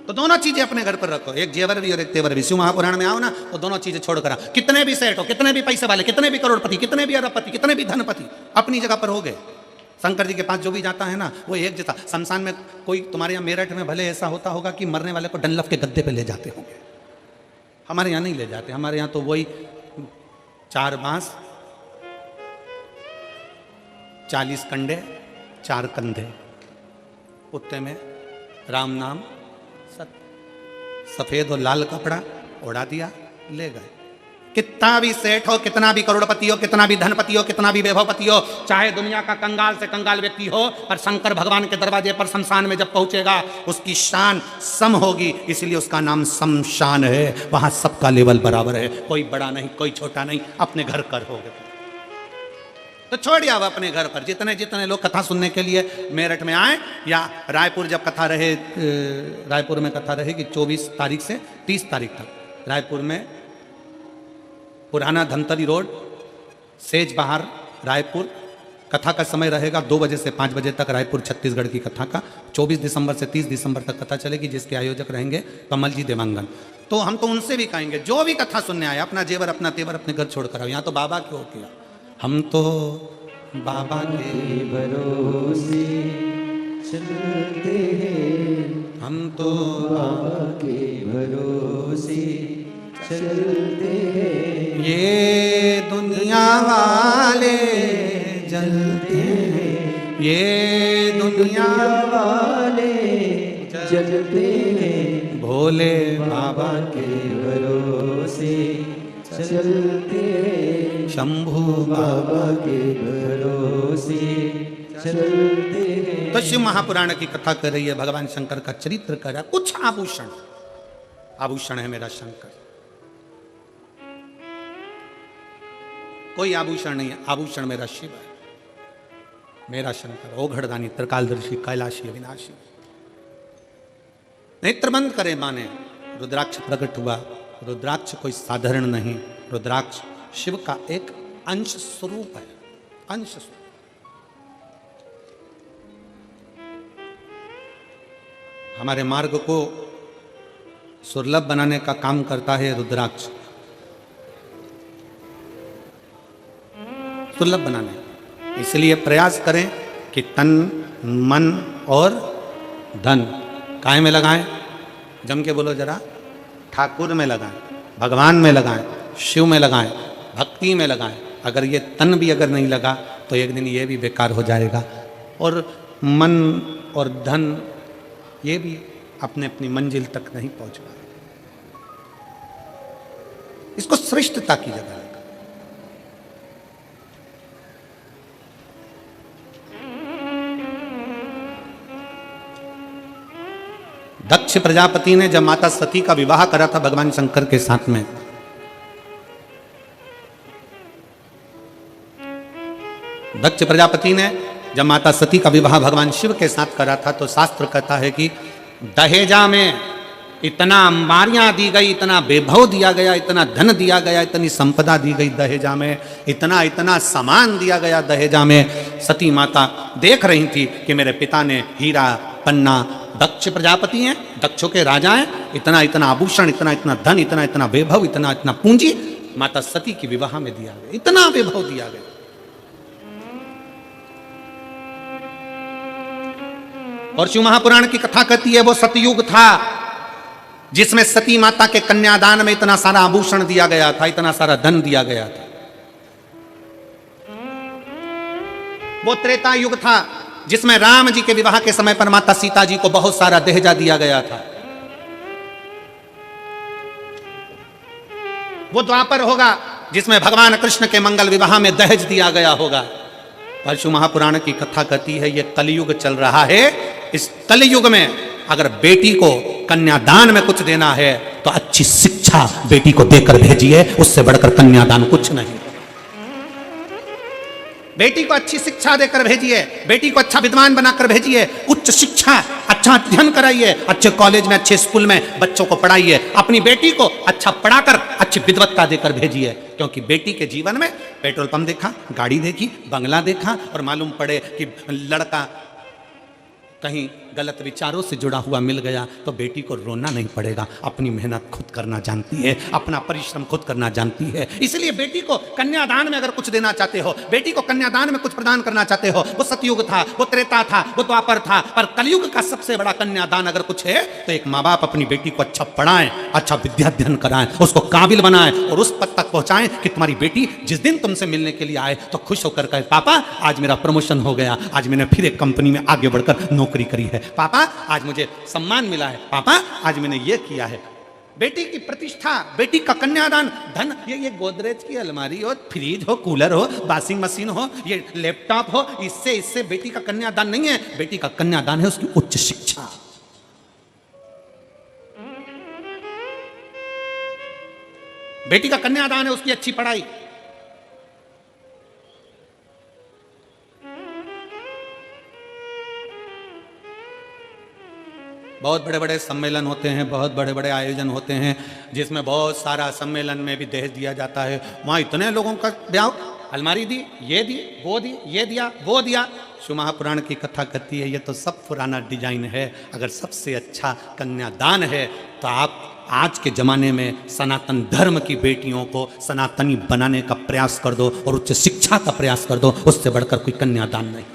तो दोनों चीजें अपने घर पर रखो, एक जेवर भी और एक तेवर भी। शिव महापुराण में आओ ना तो दोनों चीजें छोड़ कर। कितने भी सेठ हो, कितने भी पैसे वाले, कितने भी करोड़पति, कितने भी अरबपति, कितने भी धनपति अपनी जगह पर हो गए। शंकर जी के पास जो भी जाता है ना वो एक जैसा। शमशान में कोई तुम्हारे यहाँ मेरठ में भले ऐसा होता होगा कि मरने वाले को डनलफ के गद्दे पे ले जाते होंगे, हमारे यहाँ नहीं ले जाते। हमारे यहाँ तो वही 4 बांस, 40 कंडे, 4 कंधे, उत्ते में राम नाम, सफेद और लाल कपड़ा ओढ़ा दिया, ले गए। कितना भी सेठ हो, कितना भी करोड़पति हो, कितना भी धनपति हो, कितना भी वैभवपति हो, चाहे दुनिया का कंगाल से कंगाल व्यक्ति हो, पर शंकर भगवान के दरवाजे पर शमशान में जब पहुंचेगा उसकी शान सम होगी, इसलिए उसका नाम शमशान है। वहां सबका लेवल बराबर है, कोई बड़ा नहीं, कोई छोटा नहीं, अपने घर कर हो गए तो छोड़िए अब अपने घर पर। जितने जितने लोग कथा सुनने के लिए मेरठ में आए या रायपुर जब कथा रहे, रायपुर में कथा रहेगी 24 तारीख से 30 तारीख तक। रायपुर में पुराना धमतरी रोड, सेज बहार, रायपुर। कथा का समय रहेगा 2 बजे से 5 बजे तक, रायपुर छत्तीसगढ़ की कथा का। 24 दिसंबर से 30 दिसंबर तक कथा चलेगी, जिसके आयोजक रहेंगे कमल जी देवांगन। तो हम तो उनसे भी कहेंगे, जो भी कथा सुनने आए अपना जेवर अपना तेवर अपने घर छोड़ कर आओ। यहाँ तो बाबा क्यों किया, हम तो बाबा के भरोसे चलते हैं, हम तो बाबा के भरोसे चलते हैं। ये दुनिया वाले जलते हैं, ये दुनिया वाले जलते हैं, भोले बाबा के भरोसे चलते हैं, शंभू बाबा के भरोसे चलते हैं। तो शिव महापुराण की कथा कर रही है, भगवान शंकर का चरित्र कर रहा है। कुछ आभूषण, आभूषण है मेरा शंकर, कोई आभूषण नहीं है, आभूषण मेरा शिव है, मेरा शंकर। ओघड़दानी, त्रिकालदर्शी, कैलाशी, अविनाशी। नेत्र बंद करे माने, रुद्राक्ष प्रकट हुआ। रुद्राक्ष कोई साधारण नहीं, रुद्राक्ष शिव का एक अंश स्वरूप है, अंश स्वरूप। हमारे मार्ग को सुलभ बनाने का काम करता है रुद्राक्ष, सुलभ बनाने। इसलिए प्रयास करें कि तन, मन और धन काहे में लगाएं? जम के बोलो जरा, ठाकुर में लगाएं, भगवान में लगाएं, शिव में लगाएं, भक्ति में लगाएं। अगर ये तन भी अगर नहीं लगा तो एक दिन ये भी बेकार हो जाएगा, और मन और धन ये भी अपने अपनी मंजिल तक नहीं पहुंच पाएगा। इसको श्रेष्ठता की जगह लगा। दक्ष प्रजापति ने जब माता सती का विवाह करा था भगवान शंकर के साथ में, दक्ष प्रजापति ने जब माता सती का विवाह भगवान शिव के साथ करा था, तो शास्त्र कहता है कि दहेजा में इतना अंबारियां दी गई, इतना वैभव दिया गया, इतना धन दिया गया, इतनी संपदा दी गई दहेजा में, इतना इतना सामान दिया गया दहेजा में। सती माता देख रही थी कि मेरे पिता ने हीरा पन्ना, दक्ष प्रजापति हैं, दक्षों के राजा हैं, इतना इतना आभूषण, इतना इतना धन, इतना इतना वैभव, इतना इतना पूंजी माता सती के विवाह में दिया गया, इतना वैभव दिया गया। और शिव महापुराण की कथा कहती है वो सतयुग था जिसमें सती माता के कन्यादान में इतना सारा आभूषण दिया गया था, इतना सारा धन दिया गया था। वो त्रेता युग था जिसमें राम जी के विवाह के समय पर माता सीता जी को बहुत सारा दहेजा दिया गया था। वो द्वापर होगा जिसमें भगवान कृष्ण के मंगल विवाह में दहेज दिया गया होगा। परशु महापुराण की कथा कहती है ये कलयुग चल रहा है, इस कलयुग में अगर बेटी को कन्यादान में कुछ देना है तो अच्छी शिक्षा बेटी को देकर भेजिए, उससे बढ़कर कन्यादान कुछ नहीं। बेटी को अच्छी शिक्षा देकर भेजिए, बेटी को अच्छा विद्वान बनाकर भेजिए, उच्च शिक्षा, अच्छा अध्ययन कराइए, अच्छे कॉलेज में, अच्छे स्कूल में बच्चों को पढ़ाइए। अपनी बेटी को अच्छा पढ़ाकर अच्छी विद्वत्ता देकर भेजिए, क्योंकि बेटी के जीवन में पेट्रोल पंप देखा, गाड़ी देखी, बंगला देखा, और मालूम पड़े कि लड़का कहीं गलत विचारों से जुड़ा हुआ मिल गया तो बेटी को रोना नहीं पड़ेगा। अपनी मेहनत खुद करना जानती है, अपना परिश्रम खुद करना जानती है। इसलिए बेटी को कन्यादान में अगर कुछ देना चाहते हो, बेटी को कन्यादान में कुछ प्रदान करना चाहते हो, वो सतयुग था, वो त्रेता था, वो द्वापर था, पर कलयुग का सबसे बड़ा कन्यादान अगर कुछ है तो एक माँ बाप अपनी बेटी को अच्छा पढ़ाएं, अच्छा विद्याध्ययन कराएं, उसको काबिल बनाएं और उस पद तक पहुंचाएं कि तुम्हारी बेटी जिस दिन तुमसे मिलने के लिए आए तो खुश होकर कहे पापा आज मेरा प्रमोशन हो गया, आज मैंने फिर एक कंपनी में आगे बढ़कर नौकरी करी है, पापा आज मुझे सम्मान मिला है, पापा आज मैंने ये किया है। बेटी की प्रतिष्ठा, बेटी का कन्यादान, धन, ये गोदरेज की अलमारी हो, फ्रिज हो, कूलर हो, वॉशिंग मशीन हो, ये लैपटॉप हो, इससे बेटी का कन्यादान नहीं है। बेटी का कन्यादान है उसकी उच्च शिक्षा। बेटी का कन्यादान है उसकी अच्छी पढ़ाई। बहुत बड़े बड़े सम्मेलन होते हैं, बहुत बड़े बड़े आयोजन होते हैं, जिसमें बहुत सारा सम्मेलन में भी दहेज दिया जाता है। वहाँ इतने लोगों का ब्याह, अलमारी दी, ये दी, वो दी, ये दिया, वो दिया। शिव महापुराण की कथा कहती है ये तो सब पुराना डिजाइन है। अगर सबसे अच्छा कन्यादान है तो आप आज के ज़माने में सनातन धर्म की बेटियों को सनातनी बनाने का प्रयास कर दो और उच्च शिक्षा का प्रयास कर दो, उससे बढ़कर कोई कन्यादान नहीं,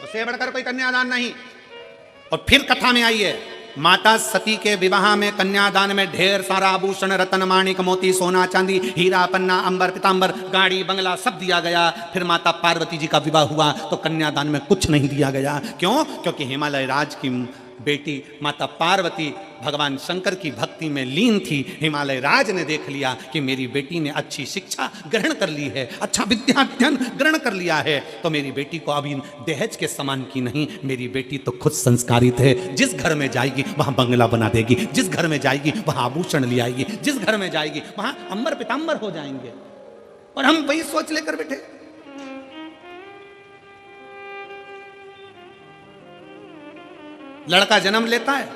उससे बढ़कर कोई कन्यादान नहीं। और फिर कथा में आइए, माता सती के विवाह में कन्यादान में ढेर सारा आभूषण, रतन, माणिक, मोती, सोना, चांदी, हीरा, पन्ना, अंबर, पीतांबर, गाड़ी, बंगला सब दिया गया। फिर माता पार्वती जी का विवाह हुआ तो कन्यादान में कुछ नहीं दिया गया। क्यों? क्योंकि हिमालय राज की बेटी माता पार्वती भगवान शंकर की भक्ति में लीन थी। हिमालय राज ने देख लिया कि मेरी बेटी ने अच्छी शिक्षा ग्रहण कर ली है, अच्छा विद्याध्ययन ग्रहण कर लिया है, तो मेरी बेटी को अभी दहेज के समान की नहीं, मेरी बेटी तो खुद संस्कारित है। जिस घर में जाएगी वहां बंगला बना देगी, जिस घर में जाएगी वहां आभूषण ले आएगी, जिस घर में जाएगी वहां अंबर पीतांबर हो जाएंगे। और हम वही सोच लेकर बैठे। लड़का जन्म लेता है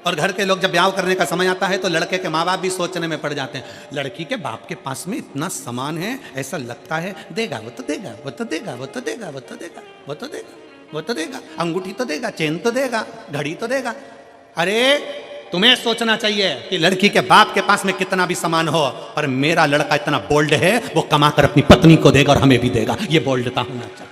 और घर के लोग जब ब्याह करने का समय आता है तो लड़के के माँ बाप भी सोचने में पड़ जाते हैं, लड़की के बाप के पास में इतना सामान है, ऐसा लगता है देगा, वो तो देगा, वो तो देगा, वो तो देगा, वो तो देगा, वो तो देगा, वो तो देगा, अंगूठी तो देगा, चेन तो देगा, घड़ी तो देगा। अरे तुम्हें सोचना चाहिए कि लड़की के बाप के पास में कितना भी सामान हो, पर मेरा लड़का इतना बोल्ड है, वो कमाकर अपनी पत्नी को देगा और हमें भी देगा। ये बोल्डता होना चाहिए।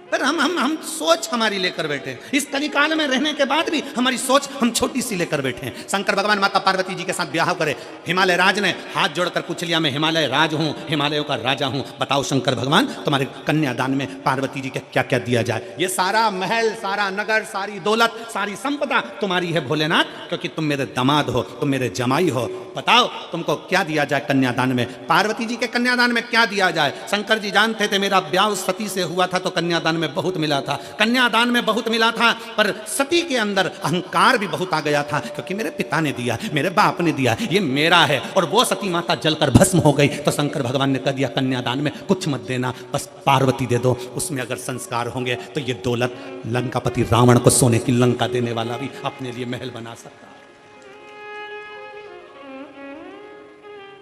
पर हम सोच हमारी लेकर बैठे हैं। इस कलिकाल में रहने के बाद भी हमारी सोच हम छोटी सी लेकर बैठे हैं। शंकर भगवान माता पार्वती जी के साथ ब्याह करे, हिमालय राज ने हाथ जोड़कर पूछ लिया, मैं हिमालय राज हूं, हिमालयों का राजा हूं, बताओ शंकर भगवान तुम्हारे कन्यादान में पार्वती जी के क्या क्या दिया जाए। ये सारा महल, सारा नगर, सारी दौलत, सारी संपदा तुम्हारी है भोलेनाथ, क्योंकि तुम मेरे दामाद हो, तुम मेरे जमाई हो, बताओ तुमको क्या दिया जाए कन्यादान में। पार्वती जी के कन्यादान में क्या दिया जाए। शंकर जी जानते थे मेरा ब्याह सती से हुआ था तो कन्यादान में बहुत मिला था, कन्यादान में बहुत मिला था, पर सती के अंदर अहंकार भी बहुत आ गया था, क्योंकि मेरे पिता ने दिया, मेरे बाप ने दिया, ये मेरा है। और वो सती माता जलकर भस्म हो गई तो शंकर भगवान ने कह दिया कन्यादान में कुछ मत देना, बस पार्वती दे दो, उसमें अगर संस्कार होंगे तो ये दौलत लंकापति रावण को सोने की लंका देने वाला भी अपने लिए महल बना सकता है।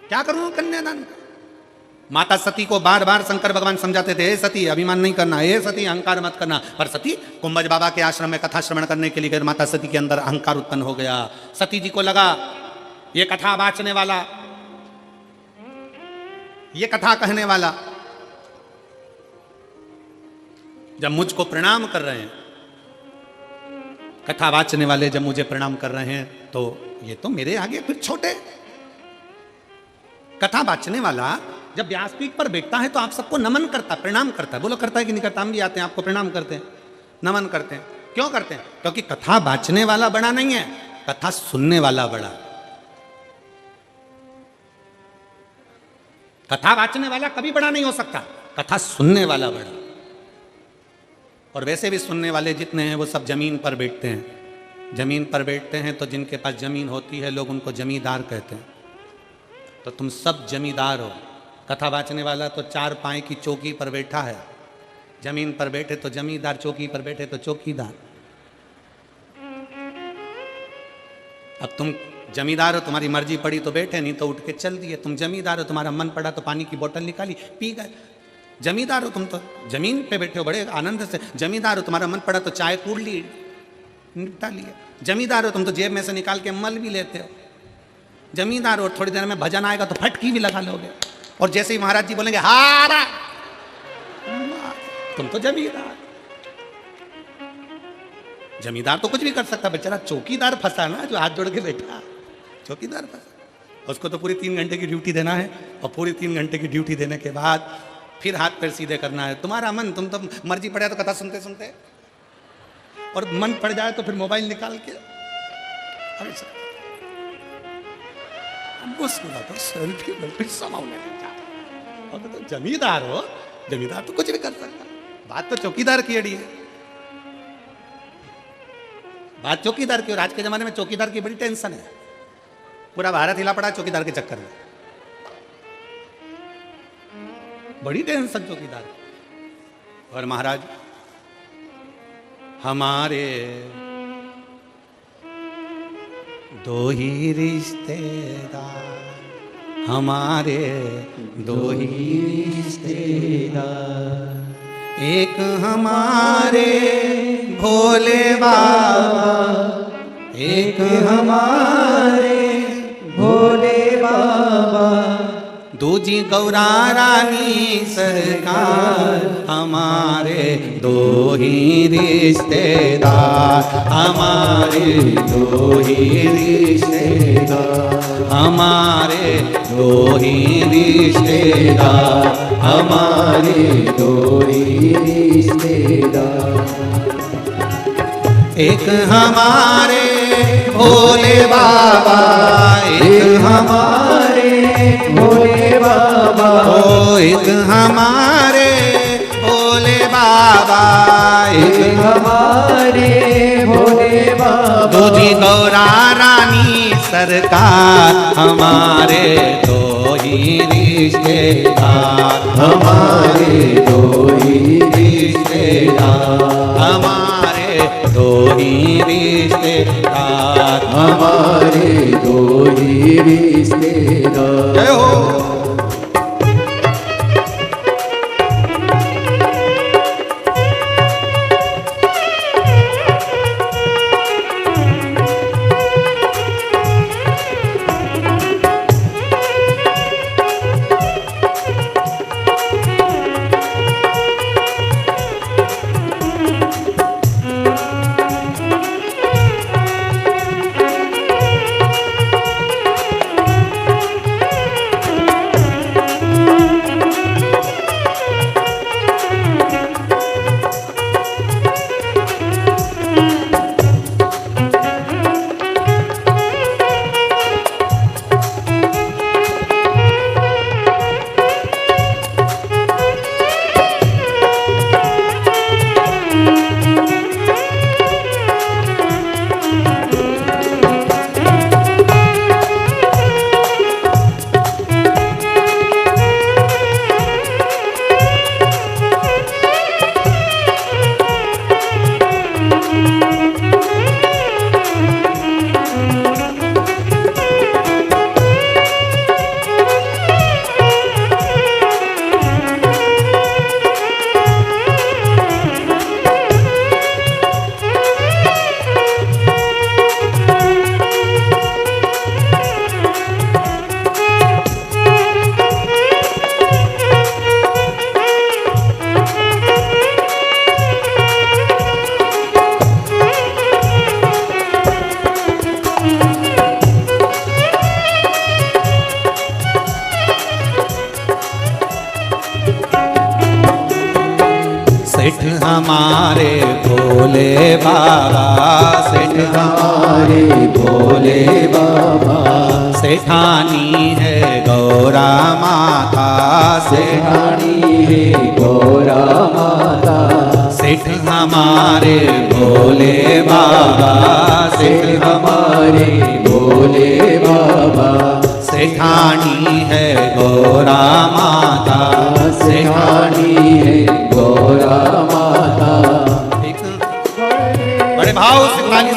क्या करूं कन्यादान? माता सती को बार बार शंकर भगवान समझाते थे, हे सती अभिमान नहीं करना, हे सती अहंकार मत करना, पर सती कुंभज बाबा के आश्रम में कथा श्रवण करने के लिए गए, माता सती के अंदर अहंकार उत्पन्न हो गया। सती जी को लगा ये कथा वाचने वाला, ये कथा कहने वाला जब मुझको प्रणाम कर रहे हैं, कथा वाचने वाले जब मुझे प्रणाम कर रहे हैं तो ये तो मेरे आगे फिर छोटे। कथा वाचने वाला जब व्यासपीठ पर बैठता है तो आप सबको नमन करता, प्रणाम करता है। बोलो करता है कि नहीं करता? हम भी आते हैं, आपको प्रणाम करते हैं, नमन करते हैं। क्यों करते हैं? क्योंकि कथा वाचने वाला बड़ा नहीं है, कथा सुनने वाला बड़ा। कथा वाचने वाला कभी बड़ा नहीं हो सकता, कथा सुनने वाला बड़ा। और वैसे भी सुनने वाले जितने हैं वो सब जमीन पर बैठते हैं। जमीन पर बैठते हैं तो जिनके पास जमीन होती है लोग उनको जमींदार कहते हैं। तो तुम सब जमींदार हो। कथा वाचने वाला तो चार पाए की चौकी पर बैठा है, जमीन पर बैठे तो जमींदार, चौकी पर बैठे तो चौकीदार। अब तुम जमींदार हो, तुम्हारी मर्जी पड़ी तो बैठे, नहीं तो उठ के चल दिए। तुम जमींदार हो, तुम्हारा मन पड़ा तो पानी की बोतल निकाली पी गए। जमींदार हो तुम, तो जमीन पे बैठे हो बड़े आनंद से। जमींदार हो, तुम्हारा मन पड़ा तो चाय कूड़ ली, निपटा लिया। जमींदार हो तुम, तो जेब में से निकाल के मल भी लेते हो। जमींदार हो, थोड़ी देर में भजन आएगा तो फटकी भी लगा लोगे। और जैसे ही महाराज जी बोलेंगे हारा, तुम तो जमींदार। जमींदार तो कुछ भी कर सकता, बेचारा चौकीदार फंसा ना, जो हाथ जोड़ के बैठा, चौकीदार फंसा। उसको तो पूरी 3 घंटे की ड्यूटी देना है, और पूरी 3 घंटे की ड्यूटी देने के बाद फिर हाथ पैर सीधे करना है। तुम्हारा मन, तुम तो मर्जी पड़े तो कथा सुनते सुनते, और मन पड़ जाए तो फिर मोबाइल निकाल के मुस्कुराता सेल्फी वेल्फी समाने लग जाता। और तो जमींदार हो, जमींदार तो कुछ भी कर सकता, बात तो चौकीदार की अड़ी है, बात चौकीदार की। और आज के जमाने में चौकीदार की बड़ी टेंशन है, पूरा भारत हिला पड़ा चौकीदार के चक्कर में, बड़ी टेंशन चौकीदार। और महाराज हमारे दो ही रिश्तेदार, हमारे दो ही रिश्तेदार, एक हमारे भोले बाबा, एक हमारे भोले बाबा, दूजी गौरा रानी सरकार, हमारे दो ही रिश्तेदार, हमारे दो ही रिश्तेदार, हमारे दो ही रिश्तेदार, हमारे दो ही रिश्तेदार, एक हमारे भोले बाबा, एक हमारे भोले बाबा, ओ एक हमारे भोले बाबा, एक हमारे भोले बाबा, दूजी गौरा रानी सरकार, हमारे दो ही रिश्तेदार, हमारे दो ही रिश्तेदार, हमारे दो ही रिश्तेदार, हमारे दो ही रिश्तेदार। जय हो। सेठ हमारे भोले बाबा, सेठ हमारे भोले बाबा, सेठानी है गौरा माता, सेठानी है गौरा माता, सेठ हमारे भोले बाबा, सेठ हमारे भोले बाबा, सेठानी है गौरा माता, सेठानी है गौरा माता। बड़े भाव से ताली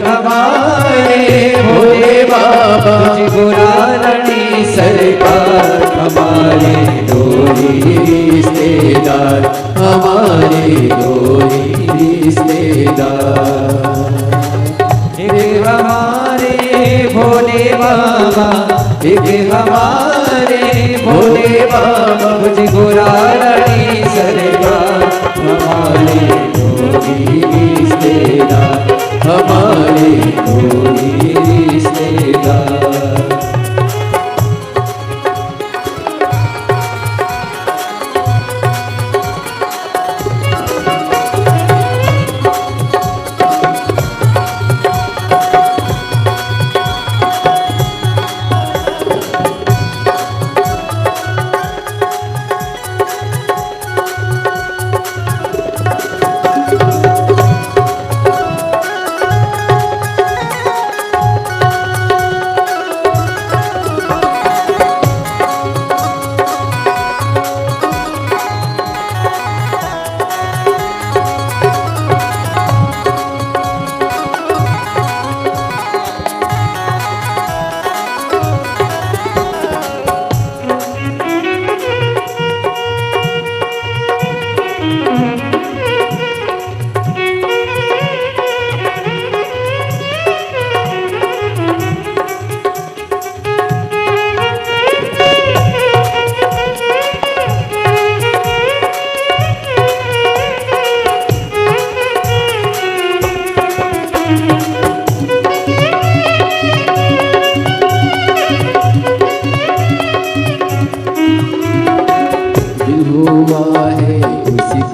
हमारे भोले बाबा, गौरा रानी सरकार, हमारे दो ही रिश्तेदार, हमारे दो ही रिश्तेदार, एक हमारे भोले बाबा, एक हमारे भोले बाबा, गौरा रानी सरकार, हमारे दो ही रिश्तेदार, हमारे दो ही रिश्तेदार।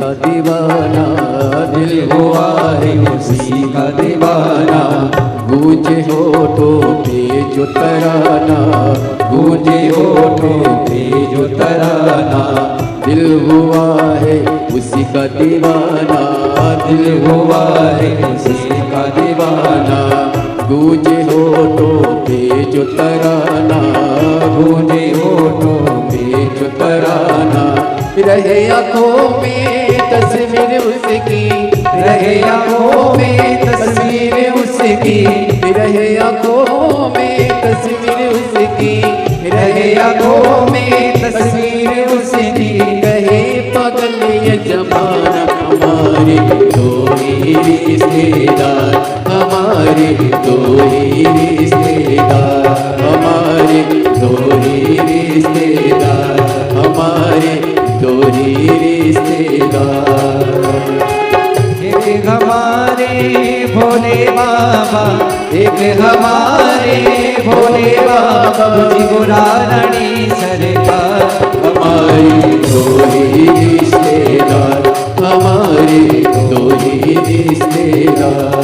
का दीवाना, दिल हुआ है उसी का दीवाना। गूंजे होठों पे जो तराना, गूंजे होठों पे जो तराना, दिल हुआ है उसी का दीवाना, दिल हुआ है उसी का दीवाना। गूंजे होठों पे जो तराना, गूंजे होठों पे जो तराना। रहे आँखों में तस्वीर उसकी, रहे आँखों में तस्वीर उसकी, रहे आँखों में तस्वीर उसकी, रहे आँखों में तस्वीर उसकी। कहे पागल ये जमाना, हमारे दो ही रिश्तेदार, हमारे दो ही रिश्तेदार, हमारे दो ही रिश्तेदार, हमारे दो ही रिश्तेदार। एक हमारे भोले बाबा, एक हमारे भोले बाबा, त्रिपुरारी सरकार। हमारे दो ही रिश्तेदार, हमारे दो ही रिश्तेदार।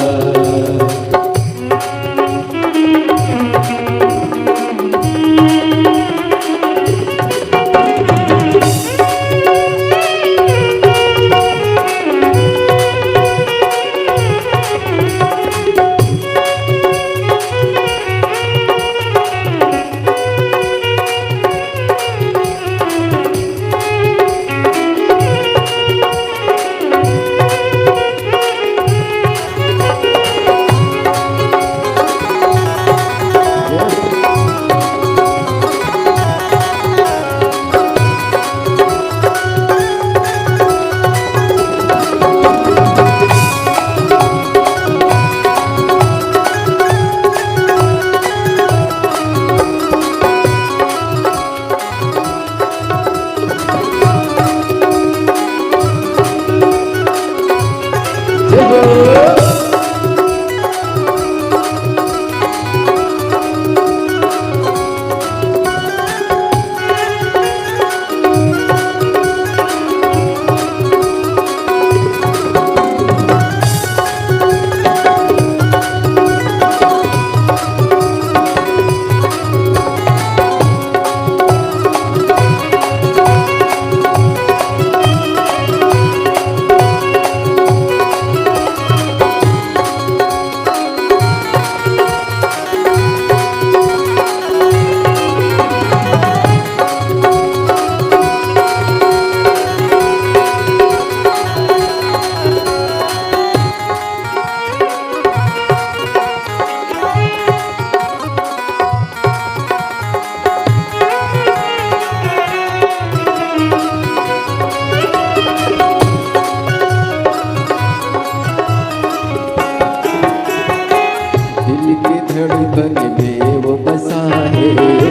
धड़कन में वो बसा है,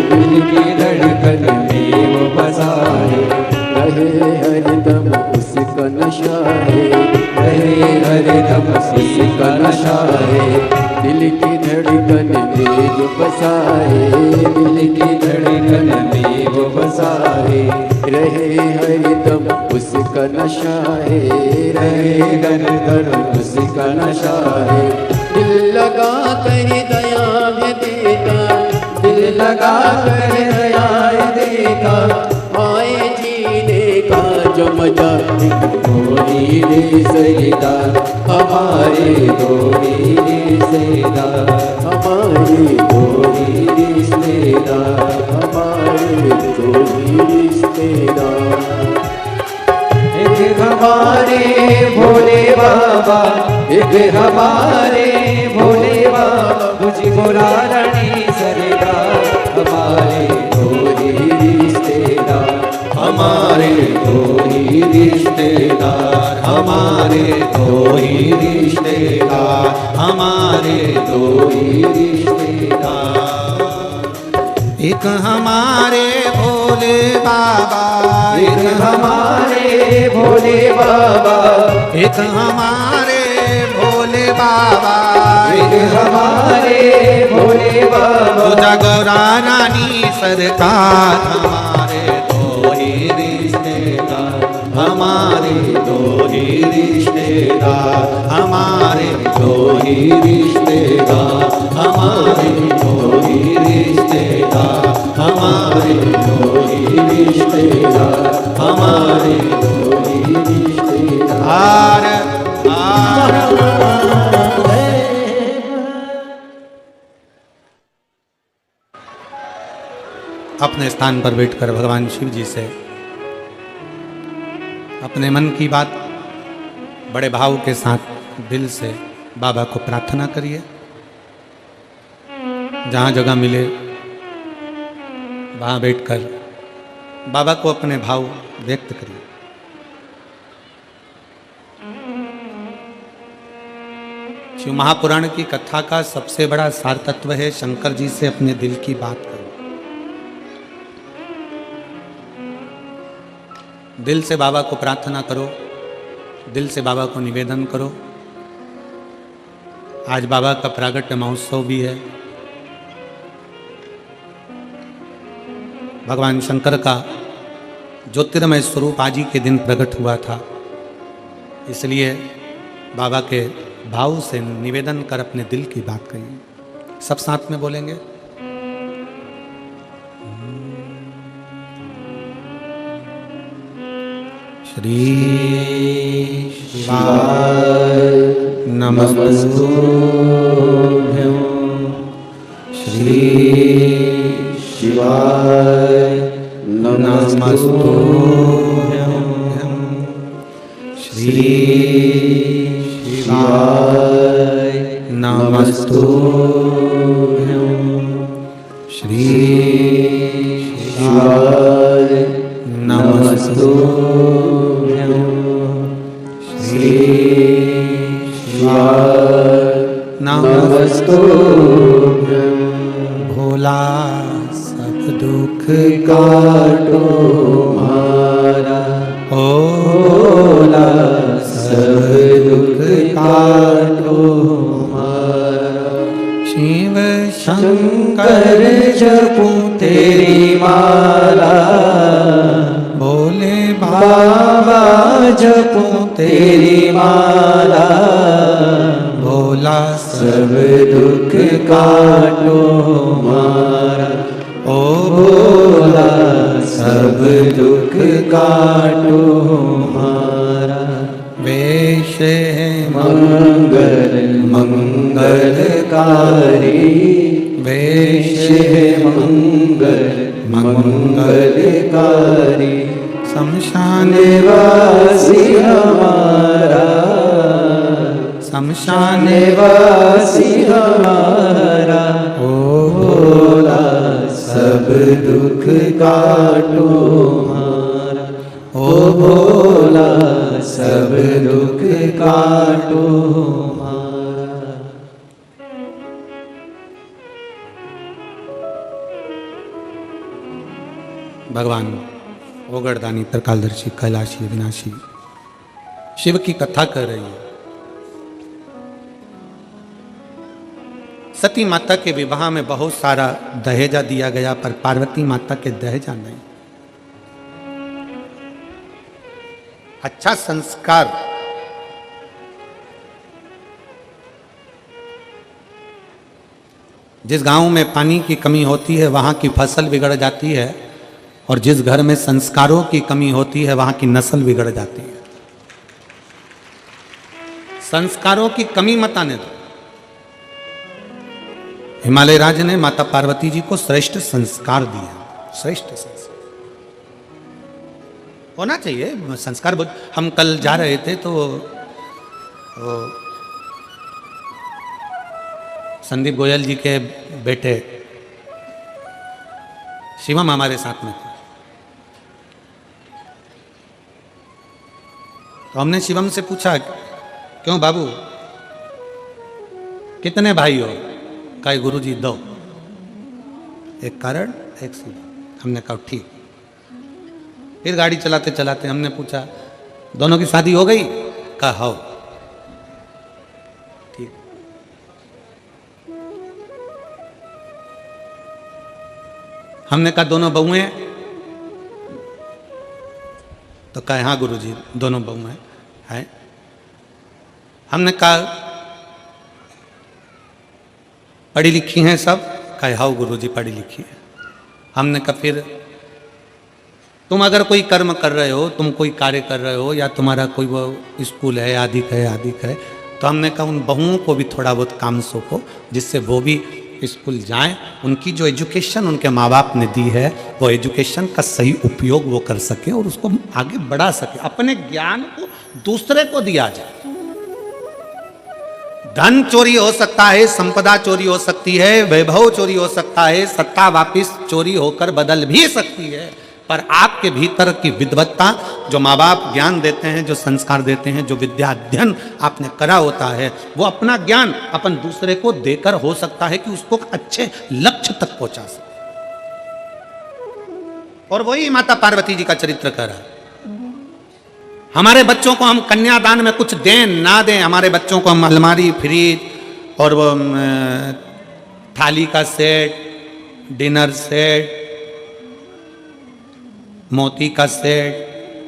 दिल की धड़कन में वो बसा है। रहे हरदम उसका नशा है, रहे हरदम उसका नशा है। दिल की धड़कन में जो बसा है, दिल की धड़कन में वो बसा है। रहे हरदम उसका नशा है, रहे हरदम उसका नशा है। दिल लगा कर दया है देता, दिल लगा कर दया है देता। आए जीने का जो मजा थोड़ी रिश्तेदार, हमारे थोड़ी रिश्तेदार, हमारे थोड़ी रिश्तेदार, हमारे थोड़ी रिश्तेदार। एक हमारे भोले बाबा, एक हमारे भोले बाबा, त्रिपुरारी सरकार। हमारे दो ही रिश्तेदार, हमारे दो ही रिश्तेदार, हमारे दो ही रिश्तेदार, हमारे दो ही रिश्तेदार। एक हमारे भोले बाबा, एक हमारे भोले बाबा, एक हमारे भोले बाबा, एक हमारे भोले बाबा। गौरानी सरकार, हमारे दो ही रिश्तेदार, हमारे दो ही रिश्तेदार, हमारे दो ही रिश्तेदार, हमारे दो ही रिश्तेदार, हमारे दो ही रिश्तेदार, हमारे दो ही रिश्तेदार। अपने स्थान पर बैठकर भगवान शिव जी से अपने मन की बात बड़े भाव के साथ दिल से बाबा को प्रार्थना करिए। जहाँ जगह मिले वहाँ बैठकर बाबा को अपने भाव व्यक्त करिए। शिव महापुराण की कथा का सबसे बड़ा सार तत्व है शंकर जी से अपने दिल की बात करो। दिल से बाबा को प्रार्थना करो, दिल से बाबा को निवेदन करो। आज बाबा का प्रागट्य महोत्सव भी है। भगवान शंकर का ज्योतिर्मय स्वरूप आज ही के दिन प्रकट हुआ था, इसलिए बाबा के भाव से निवेदन कर अपने दिल की बात कहिए। सब साथ में बोलेंगे। श्री शिवाय नमस्तुभ्यं, श्री शिवाय नमस्तुभ्यं, श्री शिवाय नमस्तुभ्यं, श्री शिवाय नमस्तुभ्यं, श्री शिवाय नमस्तुभ्यं। भोला सब दुख काटो मारा, ओ भोला सब दुख काटो मारा। शिव शंकर जपूं तेरी माला, भोले बाबा जपूं तेरी माला। भोला सब दुख काटो मारा, ओ भोला सब दुख काटो मारा। वेश है मंगल मंगलकारी, वेश है मंगल मंगलकारी। शमशान वासी हमारा, शमशान वासी हमारा। ओ भोला सब दुख काटो मारा, ओ भोला सब दुख काटो मारा। भगवान ओगड़दानी त्रिकालदर्शी कैलाशी विनाशी शिव की कथा कर रही है। सती माता के विवाह में बहुत सारा दहेजा दिया गया, पर पार्वती माता के दहेजा नहीं। अच्छा संस्कार जिस गांव में पानी की कमी होती है वहां की फसल बिगड़ जाती है, और जिस घर में संस्कारों की कमी होती है वहां की नस्ल बिगड़ जाती है। संस्कारों की कमी मत आने दो। हिमालय राज ने माता पार्वती जी को श्रेष्ठ संस्कार दिए, श्रेष्ठ संस्कार होना चाहिए। संस्कार हम कल जा रहे थे तो संदीप गोयल जी के बेटे शिवम हमारे साथ में थे, तो हमने शिवम से पूछा, क्यों बाबू कितने भाई हो? कहे गुरुजी दो, एक कारण एक सीधा। हमने कहा ठीक। फिर गाड़ी चलाते चलाते हमने पूछा, दोनों की शादी हो गई? कहा हो। ठीक। हमने कहा दोनों बहुएं? तो कहे हाँ गुरुजी दोनों बहुएं हैं। है। हमने कहा पढ़ी लिखी हैं सब? कहे हाउ गुरुजी पढ़ी लिखी है। हमने कहा फिर तुम अगर कोई कर्म कर रहे हो, तुम कोई कार्य कर रहे हो, या तुम्हारा कोई वो स्कूल है, आदिक है, तो हमने कहा उन बहुओं को भी थोड़ा बहुत काम सौंपो, जिससे वो भी स्कूल जाएं, उनकी जो एजुकेशन उनके माँ बाप ने दी है वो एजुकेशन का सही उपयोग वो कर सके और उसको आगे बढ़ा सके, अपने ज्ञान को दूसरे को दिया जाए। धन चोरी हो सकता है, संपदा चोरी हो सकती है, वैभव चोरी हो सकता है, सत्ता वापिस चोरी होकर बदल भी सकती है, पर आपके भीतर की विद्वत्ता, जो माँ बाप ज्ञान देते हैं, जो संस्कार देते हैं, जो विद्या अध्ययन आपने करा होता है, वो अपना ज्ञान अपन दूसरे को देकर हो सकता है कि उसको अच्छे लक्ष्य तक पहुंचा सके। और वही माता पार्वती जी का चरित्र कर रहा है। हमारे बच्चों को हम कन्यादान में कुछ दें ना दें, हमारे बच्चों को हम अलमारी, फ्रिज और वो थाली का सेट, डिनर सेट, मोती का सेट,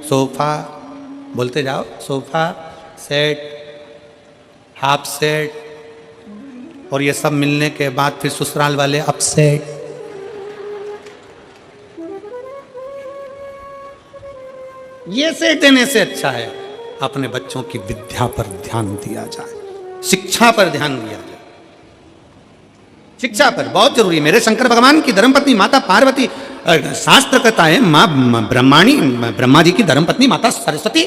सोफा, बोलते जाओ, सोफा सेट, हाफ सेट, और ये सब मिलने के बाद फिर ससुराल वाले अपसेट। ये सेट देने से अच्छा है अपने बच्चों की विद्या पर ध्यान दिया जाए, शिक्षा पर ध्यान दिया जाए। शिक्षा पर बहुत जरूरी है। मेरे शंकर भगवान की धर्मपत्नी माता पार्वती, शास्त्र कहता है माँ ब्रह्मा जी की धर्मपत्नी माता सरस्वती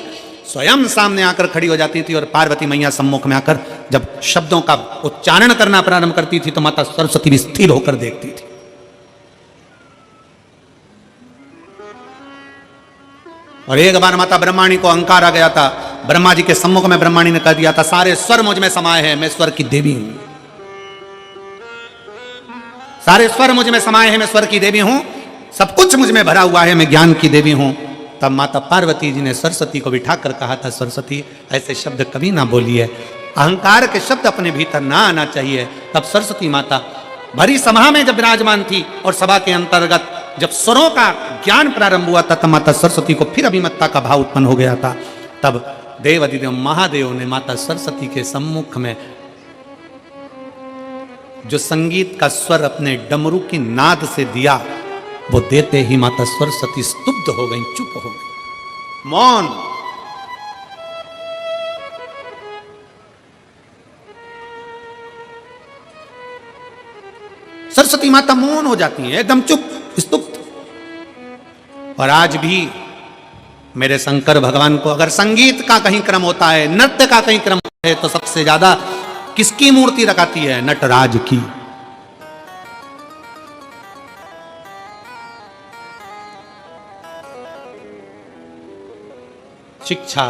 स्वयं सामने आकर खड़ी हो जाती थी और पार्वती मैया सम्मुख में आकर जब शब्दों का उच्चारण करना प्रारंभ करती थी तो माता सरस्वती भी स्थिर होकर देखती थी। और एक बार माता ब्रह्माणी को अहंकार आ गया था, ब्रह्मा जी के सम्मुख में ब्रह्माणी ने कह दिया था सारे स्वर मुझ में समाये हैं, मैं स्वर की देवी हूं। सारे स्वर मुझ में समाये हैं, मैं स्वर की देवी हूं, सब कुछ मुझ में भरा हुआ है, मैं ज्ञान की देवी हूं। तब माता पार्वती जी ने सरस्वती को बिठाकर कहा था, सरस्वती ऐसे शब्द कभी ना बोलिए, अहंकार के शब्द अपने भीतर ना आना चाहिए। तब सरस्वती माता भरी सभा में जब विराजमान थी और सभा के अंतर्गत जब स्वरों का ज्ञान प्रारंभ हुआ था, तब माता सरस्वती को फिर अभिमत्ता का भाव उत्पन्न हो गया था। तब देव अधिदेव महादेव ने माता सरस्वती के सम्मुख में जो संगीत का स्वर अपने डमरू की नाद से दिया, वो देते ही माता सरस्वती स्तुब्ध हो गई, चुप हो गई, मौन। सरस्वती माता मौन हो जाती है, एकदम चुप, स्तुप्त। और आज भी मेरे शंकर भगवान को अगर संगीत का कहीं क्रम होता है, नृत्य का कहीं क्रम होता है, तो सबसे ज्यादा किसकी मूर्ति रखाती है? नटराज की। शिक्षा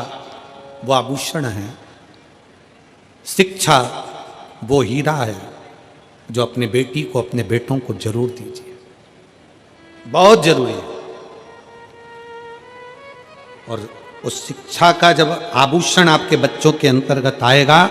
वो आभूषण है, शिक्षा वो हीरा है जो अपने बेटी को, अपने बेटों को जरूर दीजिए, बहुत जरूरी है। और उस शिक्षा का जब आभूषण आपके बच्चों के अंतर्गत आएगा,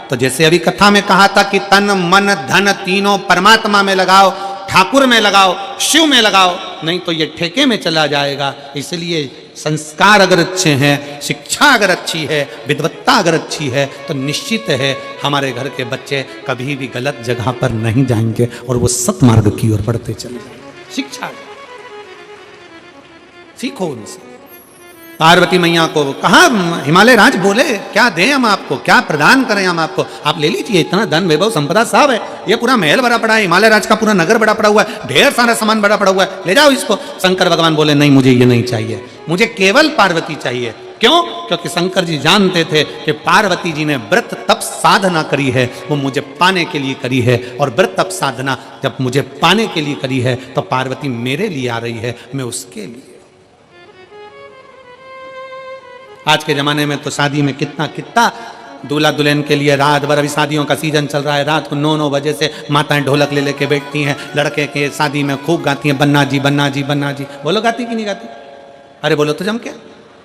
तो जैसे अभी कथा में कहा था कि तन मन धन तीनों परमात्मा में लगाओ, ठाकुर में लगाओ, शिव में लगाओ, नहीं तो ये ठेके में चला जाएगा। इसलिए संस्कार अगर अच्छे हैं, शिक्षा अगर अच्छी है, विद्वत्ता अगर अच्छी है, तो निश्चित है हमारे घर के बच्चे कभी भी गलत जगह पर नहीं जाएंगे और वो सत्मार्ग की ओर बढ़ते चले जाएंगे। शिक्षा सीखो उनसे। पार्वती मैया को कहा हिमालय राज बोले क्या दें हम आपको, क्या प्रदान करें हम आपको, आप ले लीजिए, इतना धन वैभव संपदा सब है, ये पूरा महल बड़ा पड़ा है, हिमालय राज का पूरा नगर बड़ा पड़ा हुआ है, ढेर सारा सामान बड़ा पड़ा हुआ है, ले जाओ इसको। शंकर भगवान बोले नहीं, मुझे ये नहीं चाहिए, मुझे केवल पार्वती चाहिए। क्यों? क्योंकि शंकर जी जानते थे कि पार्वती जी ने व्रत तप साधना करी है, वो मुझे पाने के लिए करी है, और व्रत तप साधना जब मुझे पाने के लिए करी है तो पार्वती मेरे लिए आ रही है, मैं उसके लिए। आज के जमाने में तो शादी में कितना दूल्हा दुल्हन के लिए रात भर, अभी शादियों का सीजन चल रहा है, रात को 9-9 बजे से माताएं ढोलक ले लेके बैठती हैं, लड़के के शादी में खूब गाती हैं बन्ना जी बन्ना जी बन्ना जी। बोलो गाती कि नहीं गाती? अरे बोलो तो जम के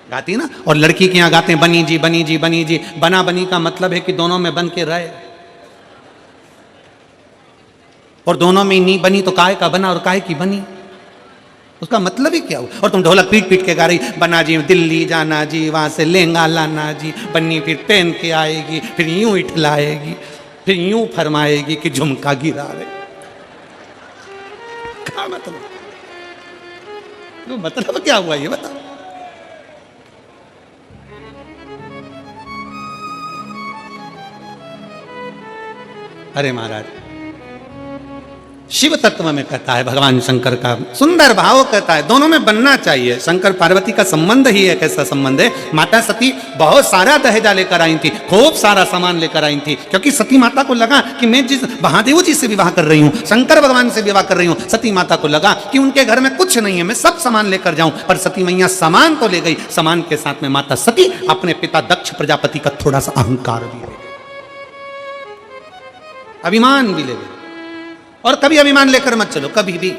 गाती ना। और लड़की के यहाँ गाते हैं बनी जी बनी जी बनी जी। बना बनी का मतलब है कि दोनों में बन के रहे, और दोनों में नहीं बनी तो काहे का बना और काहे की बनी। उसका मतलब ही क्या हुआ? और तुम ढोलक पीट पीट के गा रही, बना जी दिल्ली जाना जी, वहां से लहंगा लाना जी, बन्नी फिर पहन के आएगी, फिर यूं इठलाएगी, फिर यूं फरमाएगी कि झुमका गिरा रहे। क्या मतलब? मतलब क्या हुआ ये बताओ? अरे महाराज, शिव तत्व में कहता है भगवान शंकर का सुंदर भाव कहता है, दोनों में बनना चाहिए। शंकर पार्वती का संबंध ही एक ऐसा संबंध है। माता सती बहुत सारा दहेजा लेकर आई थी, खूब सारा सामान लेकर आई थी, क्योंकि सती माता को लगा कि मैं जिस महादेव जी से विवाह कर रही हूँ, शंकर भगवान से विवाह कर रही हूँ, सती माता को लगा कि उनके घर में कुछ नहीं है, मैं सब सामान लेकर जाऊं। पर सती मैया सामान तो ले गई, सामान के साथ में माता सती अपने पिता दक्ष प्रजापति का थोड़ा सा अहंकार भी ले गई, अभिमान भी ले गई। और कभी अभिमान लेकर मत चलो, कभी भी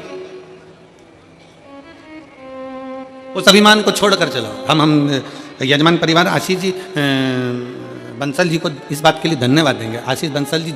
उस अभिमान को छोड़कर चलो। हम यजमान परिवार आशीष जी बंसल जी को इस बात के लिए धन्यवाद देंगे। आशीष बंसल जी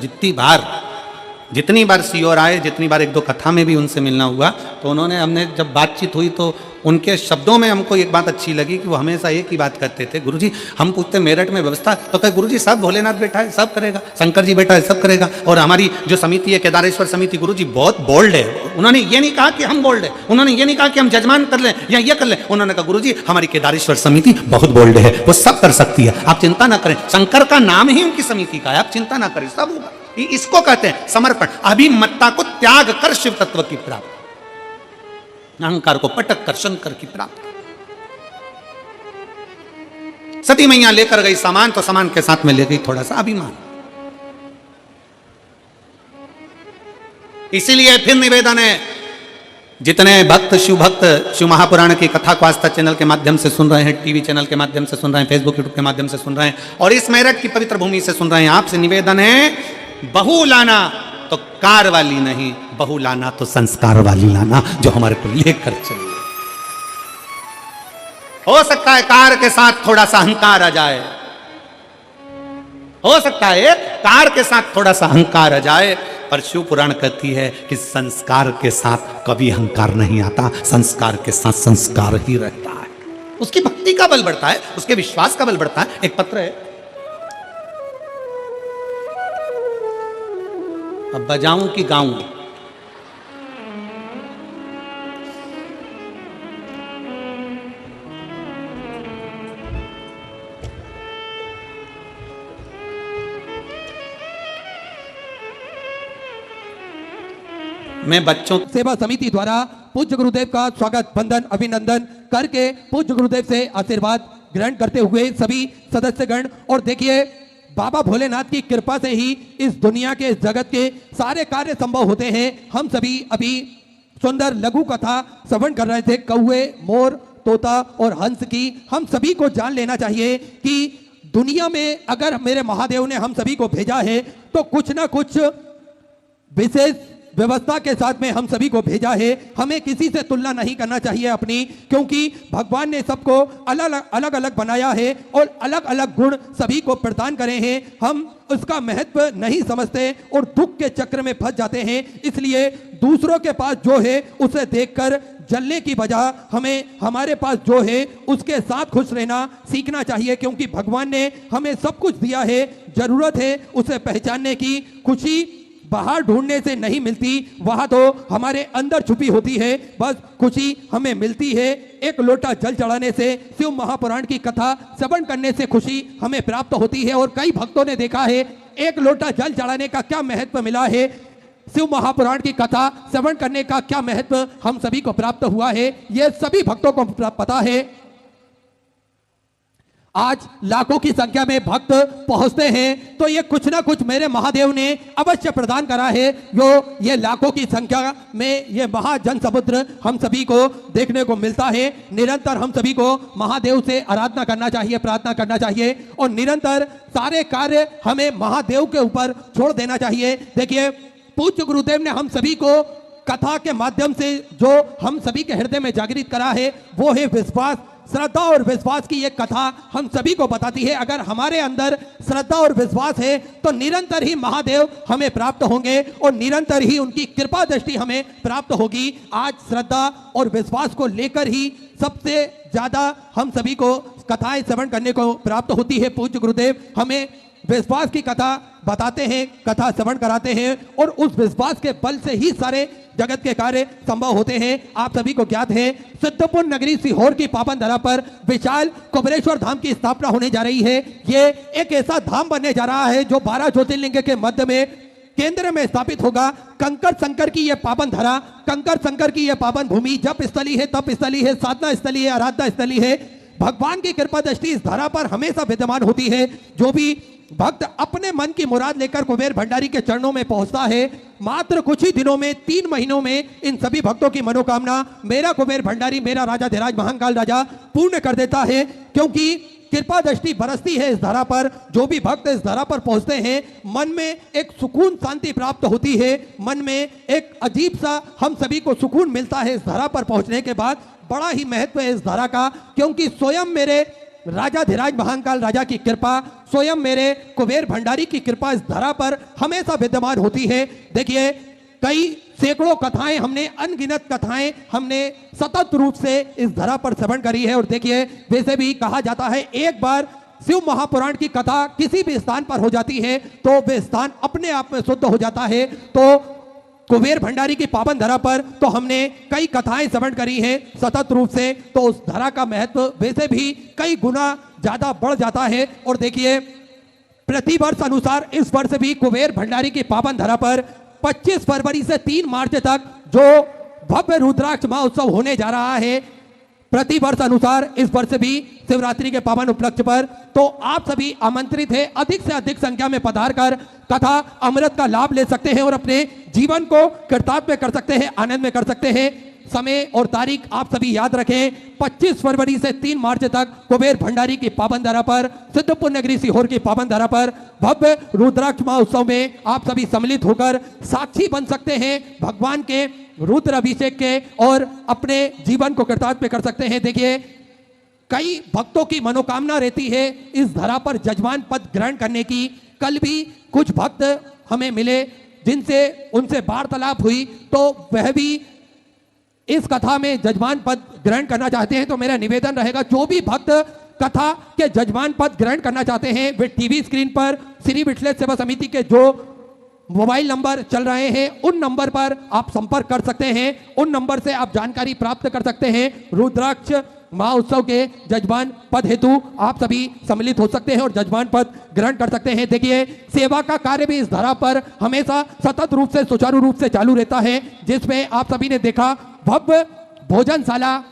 जितनी बार सीओर आए, जितनी बार एक दो कथा में भी उनसे मिलना हुआ, तो उन्होंने, हमने जब बातचीत हुई तो उनके शब्दों में हमको एक बात अच्छी लगी कि वो हमेशा एक ही बात करते थे, गुरुजी हम पूछते मेरठ में व्यवस्था, तो कहे गुरुजी सब भोलेनाथ बैठा है सब करेगा, शंकर जी बैठा है सब करेगा। और हमारी जो समिति है केदारेश्वर समिति, गुरुजी बहुत बोल्ड है। उन्होंने ये नहीं कहा कि हम बोल्ड है, उन्होंने ये नहीं कहा कि हम जजमान कर लें या ये कर लें, उन्होंने कहा गुरुजी हमारी केदारेश्वर समिति बहुत बोल्ड है, वो सब कर सकती है, आप चिंता ना करें। शंकर का नाम ही उनकी समिति का है, आप चिंता ना करें, सब होगा। इसको कहते हैं समर्पण, अभिमत्ता को त्याग कर शिव तत्व की प्राप्ति, अहंकार को पटक कर शंकर की प्राप्ति। सती मैया लेकर गई सामान, तो सामान के साथ में ले गई थोड़ा सा अभिमान। इसीलिए फिर निवेदन है, जितने भक्त शिव महापुराण की कथा को आस्था चैनल के माध्यम से सुन रहे हैं, टीवी चैनल के माध्यम से सुन रहे हैं, फेसबुक यूट्यूब के माध्यम से सुन रहे हैं, और इस मेरठ की पवित्र भूमि से सुन रहे हैं, आपसे निवेदन है बहू लाना तो कार वाली नहीं, बहू लाना तो संस्कार वाली लाना, जो हमारे को लेकर चले। हो सकता है कार के साथ थोड़ा सा अहंकार आ जाए, हो सकता है कार के साथ थोड़ा सा अहंकार आ जाए, पर शिव पुराण कहती है कि संस्कार के साथ कभी अहंकार नहीं आता, संस्कार के साथ संस्कार ही रहता है। उसकी भक्ति का बल बढ़ता है, उसके विश्वास का बल बढ़ता है। एक पत्र है, अब बजाऊं कि गाऊं? मैं बच्चों सेवा समिति द्वारा पूज्य गुरुदेव का स्वागत वंदन अभिनंदन करके पूज्य गुरुदेव से आशीर्वाद ग्रहण करते हुए सभी सदस्यगण, और देखिए बाबा भोलेनाथ की कृपा से ही इस दुनिया के जगत के सारे कार्य संभव होते हैं। हम सभी अभी सुंदर लघु कथा श्रवण कर रहे थे, कौवे, मोर, तोता और हंस की। हम सभी को जान लेना चाहिए कि दुनिया में अगर मेरे महादेव ने हम सभी को भेजा है तो कुछ ना कुछ विशेष व्यवस्था के साथ में हम सभी को भेजा है। हमें किसी से तुलना नहीं करना चाहिए अपनी, क्योंकि भगवान ने सबको अलग अलग बनाया है और अलग अलग गुण सभी को प्रदान करे हैं। हम उसका महत्व नहीं समझते और दुख के चक्र में फंस जाते हैं। इसलिए दूसरों के पास जो है उसे देखकर जलने की बजाय हमें हमारे पास जो है उसके साथ खुश रहना सीखना चाहिए, क्योंकि भगवान ने हमें सब कुछ दिया है। जरूरत है उसे पहचानने की। खुशी बाहर ढूंढने से नहीं मिलती, वहां तो हमारे अंदर छुपी होती है। बस खुशी हमें मिलती है एक लोटा जल चढ़ाने से, शिव महापुराण की कथा श्रवण करने से खुशी हमें प्राप्त होती है। और कई भक्तों ने देखा है एक लोटा जल चढ़ाने का क्या महत्व मिला है, शिव महापुराण की कथा श्रवण करने का क्या महत्व हम सभी को प्राप्त हुआ है, यह सभी भक्तों को पता है। आज लाखों की संख्या में भक्त पहुंचते हैं तो ये कुछ ना कुछ मेरे महादेव ने अवश्य प्रदान करा है। ये लाखों की संख्या में ये महाजन समुद्र हम सभी को देखने को मिलता है। निरंतर हम सभी को महादेव से आराधना करना चाहिए, प्रार्थना करना चाहिए और निरंतर सारे कार्य हमें महादेव के ऊपर छोड़ देना चाहिए। देखिए पूज्य गुरुदेव ने हम सभी को कथा के माध्यम से जो हम सभी के हृदय में जागृत करा है वो है विश्वास, श्रद्धा और विश्वास की ये कथा हम सभी को बताती है। अगर हमारे अंदर श्रद्धा और विश्वास है तो निरंतर ही महादेव हमें प्राप्त होंगे और निरंतर ही उनकी कृपा दृष्टि हमें प्राप्त होगी। आज श्रद्धा और विश्वास को लेकर ही सबसे ज्यादा हम सभी को कथाएं श्रवण करने को प्राप्त होती है। पूज्य गुरुदेव हमें विश्वास की कथा बताते हैं, कथा श्रवण कराते हैं और उस विश्वास के बल से ही सारे जगत के कार्य संभव होते हैं। आप सभी को ज्ञात है सिद्धपुर नगरी सीहोर की पावन धरा पर विशाल कुबेरेश्वर धाम की स्थापना होने जा रही है। ये एक ऐसा धाम बनने जा रहा है जो 12 ज्योतिर्लिंग के मध्य में केंद्र में स्थापित होगा। कंकर शंकर की यह पावन धरा, कंकर शंकर की यह पावन भूमि जप स्थली है, तप स्थली है, साधना स्थली है, आराधना स्थली है। भगवान की कृपा दृष्टि इस धरा पर हमेशा विद्यमान होती है। जो भी भक्त अपने मन की मुराद लेकर कुबेर भंडारी के चरणों में पहुंचता है, मात्र कुछ ही दिनों में 3 महीनों में इन सभी भक्तों की मनोकामना मेरा कुबेर भंडारी, मेरा राजाधिराज महाकाल राजा पूर्ण कर देता है। क्योंकि कृपा दृष्टि बरसती है इस धरा पर। जो भी भक्त इस धरा पर पहुंचते हैं मन में एक सुकून शांति प्राप्त होती है, मन में एक अजीब सा हम सभी को सुकून मिलता है इस धरा पर पहुंचने के बाद। बड़ा ही महत्व है इस धरा का, क्योंकि स्वयं मेरे राजाधिराज महाकाल राजा की कृपा, स्वयं मेरे कुबेर भंडारी की कृपा इस धरा पर हमेशा विद्यमान होती है। देखिए कई सैकड़ों कथाएं हमने, अनगिनत कथाएं हमने सतत रूप से इस धरा पर श्रवण करी है। और देखिए वैसे भी कहा जाता है एक बार शिव महापुराण की कथा किसी भी स्थान पर हो जाती है तो वे स्थान अपने आप में शुद्ध हो जाता है। तो कुबेर भंडारी की पावन धरा पर तो हमने कई कथाएं श्रवण करी हैं सतत रूप से, तो उस धरा का महत्व वैसे भी कई गुना ज्यादा बढ़ जाता है। और देखिए प्रतिवर्ष अनुसार इस वर्ष भी कुबेर भंडारी की पावन धरा पर 25 फरवरी से 3 मार्च तक जो भव्य रुद्राक्ष महोत्सव होने जा रहा है, प्रतिवर्ष अनुसार इस वर्ष भी शिवरात्रि के पावन उपलक्ष्य पर, तो आप सभी आमंत्रित हैं। अधिक से अधिक संख्या में पधार कर कथा अमृत का लाभ ले सकते हैं और अपने जीवन को कृतार्थ कर सकते हैं, आनंद में कर सकते हैं। समय और तारीख आप सभी याद रखें, 25 फरवरी से 3 मार्च तक कुबेर भंडारी की पावन धरा पर, सिद्धपुर नगरी सीहोर की पावन धरा पर भव्य रुद्राक्ष महोत्सव में आप सभी सम्मिलित होकर साक्षी बन सकते हैं भगवान के रुद्र अभिषेक के और अपने जीवन को कृतार्थ कर सकते हैं। देखिए कई भक्तों की मनोकामना रहती है इस धरा पर जजमान पद ग्रहण करने की। कल भी कुछ भक्त हमें मिले जिनसे उनसे वार्तालाप हुई, तो वह भी इस कथा में जजमान पद ग्रहण करना चाहते हैं। तो मेरा निवेदन रहेगा जो भी भक्त कथा के जजमान पद ग्रहण करना चाहते हैं वे टीवी स्क्रीन पर श्री विठलेश्वर सेवा समिति के जो मोबाइल नंबर चल रहे हैं उन नंबर पर आप संपर्क कर सकते हैं। उन नंबर से आप जानकारी प्राप्त कर सकते हैं। रुद्राक्ष महोत्सव के जजमान पद हेतु आप सभी सम्मिलित हो सकते हैं और जजमान पद ग्रहण कर सकते हैं। देखिए सेवा का कार्य भी इस धरा पर हमेशा सतत रूप से सुचारू रूप से चालू रहता है, जिसमें आप सभी ने देखा भव्य भोजनशाला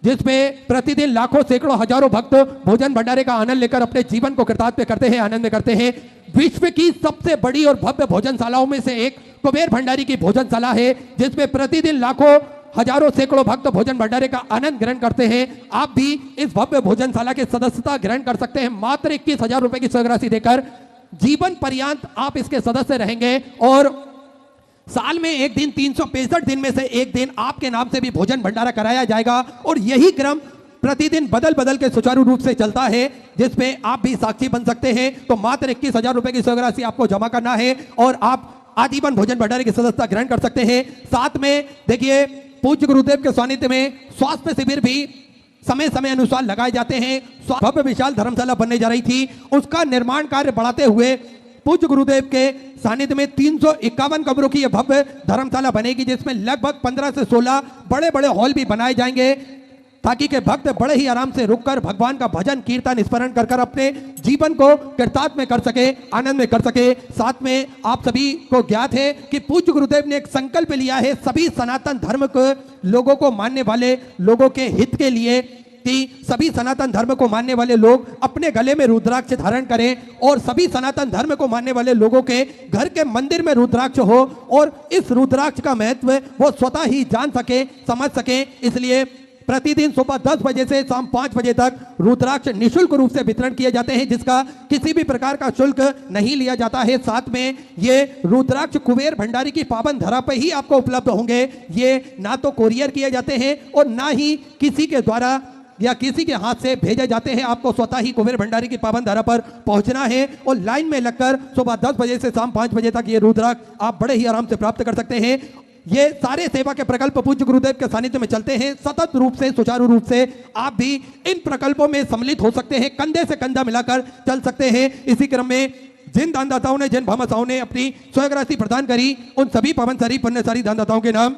जिसमें प्रतिदिन लाखों सैकड़ों हजारों भक्त भोजन भंडारे का आनंद लेकर अपने जीवन को कृतार्थ करते हैं, आनंद में करते हैं। विश्व की सबसे बड़ी और भव्य भोजनशालाओं में से एक कुबेर भंडारी की भोजनशाला है, जिसमें प्रतिदिन लाखों हजारों सैकड़ों भक्त भोजन भंडारे का आनंद ग्रहण करते हैं। आप भी इस भव्य भोजनशाला के सदस्यता ग्रहण कर सकते हैं। मात्र 21,000 रुपए की स्वर्गराशि देकर जीवन पर्यंत आप इसके सदस्य रहेंगे और साल में एक दिन 365 दिन में से एक दिन आपके नाम से भी भोजन भंडारा कराया जाएगा और यही क्रम प्रतिदिन बदल बदल के सुचारू रूप से चलता है, जिसमें आप भी साक्षी बन सकते हैं। तो मात्र 21,000 रुपए की स्वर्गराशि आपको जमा करना है और आप आजीवन भोजन भंडारे की सदस्यता ग्रहण कर सकते हैं। साथ में देखिए पूज्य गुरुदेव के सानिध्य में स्वास्थ्य शिविर भी समय समय अनुसार लगाए जाते हैं। भव्य विशाल धर्मशाला बनने जा रही थी, उसका निर्माण कार्य बढ़ाते हुए पूज्य गुरुदेव के सानिध्य में 351 कमरों की यह भव्य धर्मशाला बनेगी, जिसमें लगभग 15 से 16 बड़े बड़े हॉल भी बनाए जाएंगे, ताकि के भक्त बड़े ही आराम से रुककर भगवान का भजन कीर्तन स्मरण कर कर अपने जीवन को कृतार्थ में कर सके, आनंद में कर सके। साथ में आप सभी को ज्ञात है कि पूज्य गुरुदेव ने एक संकल्प लिया है सभी सनातन धर्म के लोगों को मानने वाले लोगों के हित के लिए कि सभी सनातन धर्म को मानने वाले लोग अपने गले में रुद्राक्ष धारण करें और सभी सनातन धर्म को मानने वाले लोगों के घर के मंदिर में रुद्राक्ष हो और इस रुद्राक्ष का महत्व वो स्वतः ही जान सके, समझ सके। इसलिए प्रतिदिन सुबह 10 बजे से शाम 5 बजे तक रुद्राक्ष निःशुल्क रूप से वितरण किए जाते हैं, जिसका किसी भी प्रकार का शुल्क नहीं लिया जाता है। साथ में ये रुद्राक्ष कुबेर भंडारी की पावन धरा पर ही आपको उपलब्ध होंगे। ये ना तो कोरियर किए जाते हैं और ना ही किसी के द्वारा या किसी के हाथ से भेजे जाते हैं। आपको स्वतः ही कुबेर भंडारी की पावन धारा पर पहुंचना है और लाइन में लगकर सुबह 10 बजे से शाम 5 बजे तक ये रुद्राक्ष आप बड़े ही आराम से प्राप्त कर सकते हैं। ये सारे सेवा के प्रकल्प पूज्य गुरुदेव के सानिध्य में चलते हैं। सतत रूप से सुचारू रूप से आप भी इन प्रकल्पों में सम्मिलित हो सकते हैं, कंधे से कंधा मिलाकर चल सकते हैं। इसी क्रम में जिन दानदाताओं ने, जिन भामाशाहों ने अपनी स्वयं राशि प्रदान करी, उन सभी पावनसारी पुण्यसारी दानदाताओं के नाम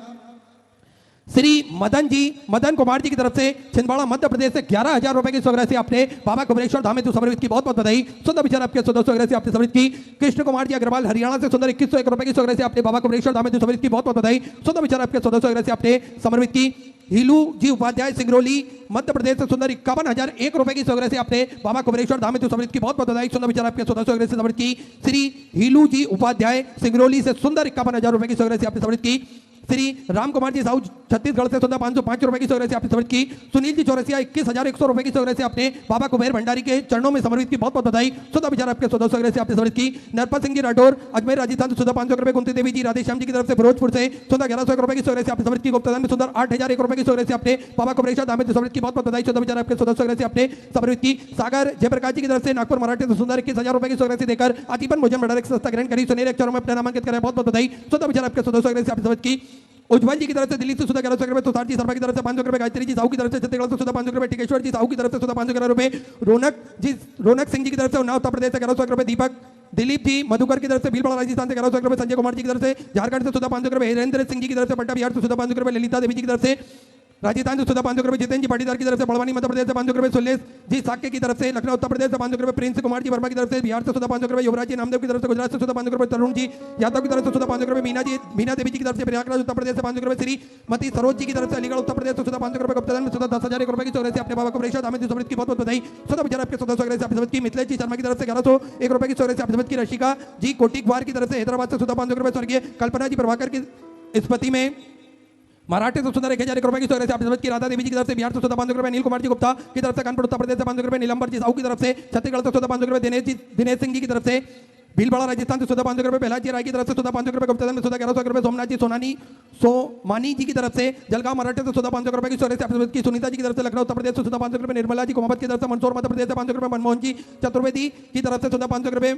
श्री मदन कुमार जी की तरफ से छिंदवाड़ा मध्य प्रदेश से 11,000 रुपए की स्वराशि आपने बाबा कुबेरेश्वर धाम हेतु समर्पित की। बहुत बहुत बधाई। सुंदर विचार आपके 100 से आपने समर्पित की। कृष्ण कुमार जी अग्रवाल हरियाणा से सुंदर 2101 रुपए की स्वराशि आपने बाबा कुबेरेश्वर धाम हेतु समर्पित की। बहुत बहुत बधाई। सुंदर विचार आपके 100 आपने समर्पित की। हीलू जी उपाध्याय सिंगरौली मध्य प्रदेश से सुंदर 51,001 रुपए की स्वराशि आपने बाबा कुबेरेश्वर धाम हेतु समर्पित की। बहुत बहुत बधाई। सुंदर विचार आपके 100 से समर्पित की। श्री हीलू जी उपाध्याय सिंगरौली से सुंदर 51,000 रुपए की स्वराशि आपने समर्पित की। श्री राम कुमार जी साहू छत्तीसगढ़ से सुंदर 505 रुपए की स्वराशि आपने समर्पित की। सुनील जी चौरसिया 21,100 रुपए की स्वराशि आपने बाबा कुबेर भंडारी के चरणों में समर्पित की। बहुत बहुत बधाई। सुंदर विचार आपके 100 से आपने समर्पित की। नरपत सिंह जी राठौर अजमेर राजस्थान से सुंदर 500 रुपए। कुंती देवी जी राधेश्याम जी की तरफ से फिरोजपुर से सुंदर 1,100 रुपए की स्वराशि आपने समर्पित की। गुप्तदान में सुंदर 8,001 रुपए की स्वराशि आपने बाबा कुबेरेश्वर धाम हेतु समर्पित की। बहुत बहुत बधाई। सुंदर विचार आपके 100 से आपने समर्पित की। सागर जयप्रकाश जी की तरफ से नागपुर मराठी से सुंदर 21,000 रुपए की स्वराशि देकर आजीवन भोजन भंडार की संस्था ग्रहण करी। सुनहरे अक्षरों में अपना नामांकित करें। बहुत बहुत बधाई। सुंदर विचार आपके 100 से आपने समर्पित की। उज्जवल जी की तरफ से दिल्ली से सुधा 1100 रुपए। तुषार जी शर्मा की तरफ से 500 रुपए। गायत्री जी साहू की तरफ से छत्तीसगढ़ से सुधा 500 रुपए। टिकेश्वर जी साहू की तरफ से सुधा 500 रुपए। रौनक सिंह जी की तरफ से उन्नाव उत्तर प्रदेश से 1100 रुपए। दीपक दिलीप जी मधुकर की तरफ से भीलवाड़ा राजस्थान से 1100 रुपए। संजय कुमार जी की तरफ से झारखंड से सुधा 500 रुपए। हिरेंद्र सिंह जी की तरफ से पट्टा बिहार से सुधा 500 रुपए। ललिता देवी जी की तरफ से राजस्थान से सुधा 500 रुपए। जितेंद्र जी पाटीदार की तरफ से बड़वानी मध्य प्रदेश से 500 रुपए। सुलेश जी साक्य की तरफ से लखनऊ उत्तर प्रदेश से 500 रुपए। प्रिंस कुमार जी वर्मा की तरफ से बिहार से सुधा 500 रुपए। युवराज जी नामदेव की तरफ से गुजरात से सुधा 500 रुपए। तरुण जी यादव की तरफ से सुधा 500 रुपए। मीना देवी जी की तरफ से प्रयागराज उत्तर प्रदेश से 500 रुपए। श्रीमती सरोज जी की तरफ से अलीगढ़ उत्तर प्रदेश से सुधा 500 रुपए। गुप्तदान में सुधा 10,000 रुपए की स्वराशि अपने बाबा कुबेरेश्वर धाम हेतु समर्पित की। बहुत बहुत बधाई। सुधा विचार आपके 100 से आपने समर्पित की। मिथिलेश जी शर्मा की तरफ से 1101 रुपए की स्वराशि आपने समर्पित की। रशिका जी कोटिकवार की तरफ से हैदराबाद से सुधा 500 रुपए। स्वर्गीय कल्पना जी प्रभाकर की स्मृति में मराठी से सुंदर 1,001 रुपए की स्वराशि आपने समर्पित की। राधा देवी जी की तरफ से बिहार से सुधा 500 रुपए। नील कुमार जी गुप्ता की तरफ से कानपुर उत्तर प्रदेश से 500 रुपए। नीलंबर जी साहू की तरफ से छत्तीसगढ़ से सुधा 500 रुपए। दिनेश सिंह जी की तरफ से भीलवाड़ा राजस्थान से सुधा 500 रुपए। प्रहलाद जी राय की तरफ से सुधा 500 रुपए। गुप्तदान में सुधा 1100 रुपए। सोमनाथ जी सोमानी जी की तरफ से जलगांव मराठी से सुधा 500 रुपए की स्वराशि आपने समर्पित की। सुनीता जी की तरफ से लखनऊ उत्तर प्रदेश से सुधा 500 रुपए। निर्मला जी कुमावत की तरफ से मंदसौर मध्य प्रदेश से 500 रुपए। मनमोहन जी चतुर्वेदी की तरफ से सुधा 500 रुपए।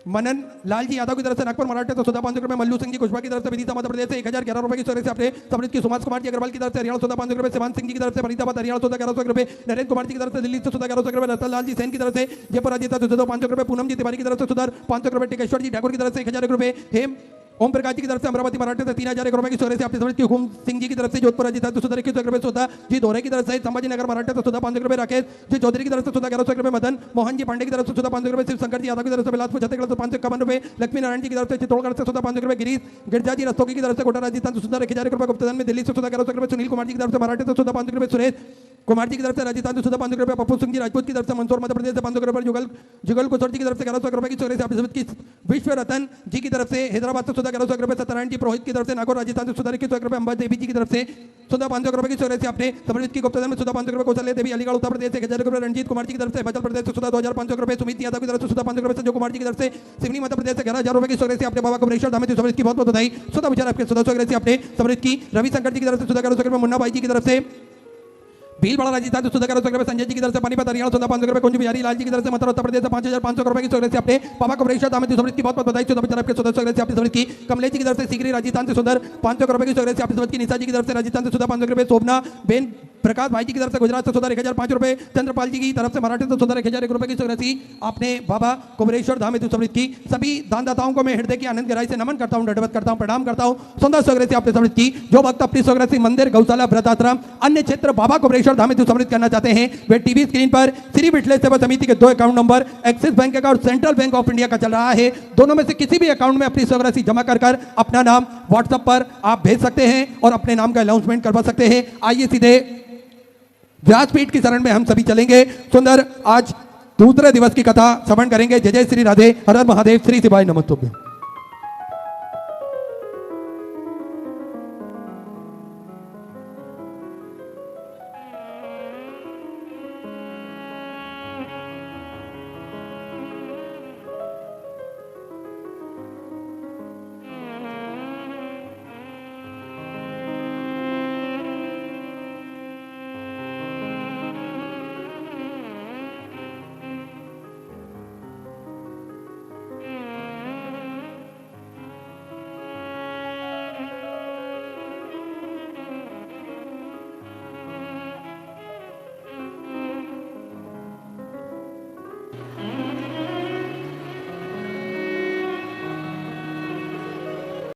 मनन लाल जी यादव की तरफ से नागपुर मराठी से सुधा 500 रुपए। मल्लू सिंह जी कुशवा की तरफ से विदिशा मध्य प्रदेश से 1,011 रुपए की स्वराशि आपने समर्पित की। सुभाष कुमार जी अग्रवाल की तरफ से हरियाणा सुधा 500 रुपए। शिवान सिंह जी की तरफ से फरीदाबाद हरियाणा सुधा 1100 रुपए। नरेंद्र कुमार जी की तरफ से दिल्ली से सुधा 1100 रुपए। रतन लाल जी सेन की तरफ से जयपुर राजस्थान से सुधा 500 रुपए। पूनम जी तिवारी की तरफ से सुधा 500 रुपए। टिकेश्वर जी ठाकुर की तरफ से 1,001 रुपए। हेम ओम प्रकाश जी की तरफ से अमरावती मराठी से 3,001 रुपए की स्वराशि आपने समर्पित की। हुकुम सिंह जी की तरफ से जोधपुर राजस्थान से सुधा 21 रुपए। सुधा जी दोहरे की तरफ से संभाजी नगर मराठी से सुधा 500 रुपए। राकेश जी चौधरी की तरफ से सुधा 1100 रुपए। मदन मोहन जी पांडे की तरफ से सुधा 500 रुपए। शिव शंकर जी यादव की तरफ से बिलासपुर छत्तीसगढ़ से 551 रुपए। लक्ष्मी नारायण जी की तरफ से चित्तौड़गढ़ से सुधा 500 रुपए। गिरीश गिरजा जी रस्तोगी की तरफ से कोटा राजस्थान से सुधा 1,001 रुपए। गुप्तदान में दिल्ली से सुधा 1100 रुपए। सुनील कुमार जी की तरफ से मराठी से सुधा 500 रुपए। सुरेश कुमार जी की तरफ से राजस्थान से सुधा 500 रुपए। पप्पू सिंह जी राजपूत की तरफ से मंदसौर मध्य प्रदेश से 500 रुपए। जुगल कुशर जी की तरफ से 1100 रुपए की स्वराशि आपने समर्पित की। विश्व रतन जी की तरफ से हैदराबाद से सुधा 1100 रुपए। सत्यनारायण जी पुरोहित की तरफ से नागौर राजस्थान से सुधा 21 रुपए। अंबा देवी जी की तरफ से सुधा 500 रुपए की स्वराशि आपने समर्पित की। गुप्तदान में सुधा 500 रुपए। कौशल्या देवी अलीगढ़ उत्तर प्रदेश से 1,000 रुपए। रणजीत कुमार जी की तरफ से हिमाचल प्रदेश से सुधा 2,500 रुपए। सुमित यादव की तरफ से सुधा 500 रुपए। संजय कुमार जी की तरफ से सिवनी मध्य प्रदेश से 11,000 रुपए की स्वराशि आपने बाबा कुबेरेश्वर धाम हेतु समर्पित की। बहुत बहुत बधाई। सुधा विचार आपके 100 से आपने समर्पित की। रविशंकर जी की तरफ से सुधा 1100 रुपए। मुन्ना भाई जी की तरफ से भीलवाड़ा राजस्थान से सुधा 1100 रुपए। संजय जी की तरफ से पानीपत हरियाणा सुधा 500 रुपए। कुंज बिहारी लाल जी की तरफ से मथुरा उत्तर प्रदेश से 5,500 रुपए की स्वराशि आपने बाबा कुबेरेश्वर धाम हेतु समर्पित की। बहुत बहुत बधाई। सुधा विचार आपके 100 से आपने समर्पित की। कमलेश जी की तरफ से सीकरी राजस्थान से सुंदर 500 रुपए की स्वराशि आपने समर्पित की। निशा जी की तरफ से राजस्थान से सुधा 500 रुपए। शोभना बेन प्रकाश भाई जी की तरफ से गुजरात से सुधा 1,005 रुपए। चंद्रपाल जी की तरफ से मराठी से सुधा 1,001 रुपए की स्वराशि आपने बाबा कुबेरेश्वर धाम हेतु समर्पित की। सभी दानदाताओं को मैं हृदय की आनंद गहराई से नमन करता हूं, दंडवत करता हूं, प्रणाम करता हूं। सुंदर स्वराशि आपने समर्पित की। जो भक्त अपनी स्वराशि मंदिर, गौशाला, व्रत आश्रम, अन्य क्षेत्र बाबा कुबेरेश्वर धाम हेतु समर्पित करना चाहते हैं, वे टीवी स्क्रीन पर श्री विठलेश सेवा समिति के 2 अकाउंट नंबर एक्सिस बैंक का और सेंट्रल बैंक ऑफ इंडिया का चल रहा है। दोनों में से किसी भी अकाउंट में अपनी स्वराशि जमा कर अपना नाम व्हाट्सएप पर आप भेज सकते हैं और अपने नाम का अनाउंसमेंट करवा सकते हैं। आइए सीधे व्यासपीठ की शरण में हम सभी चलेंगे। सुंदर आज दूसरे दिवस की कथा श्रवण करेंगे। जय जय श्री राधे, हर हर महादेव, श्री शिवाय नमस्तुभ्यं।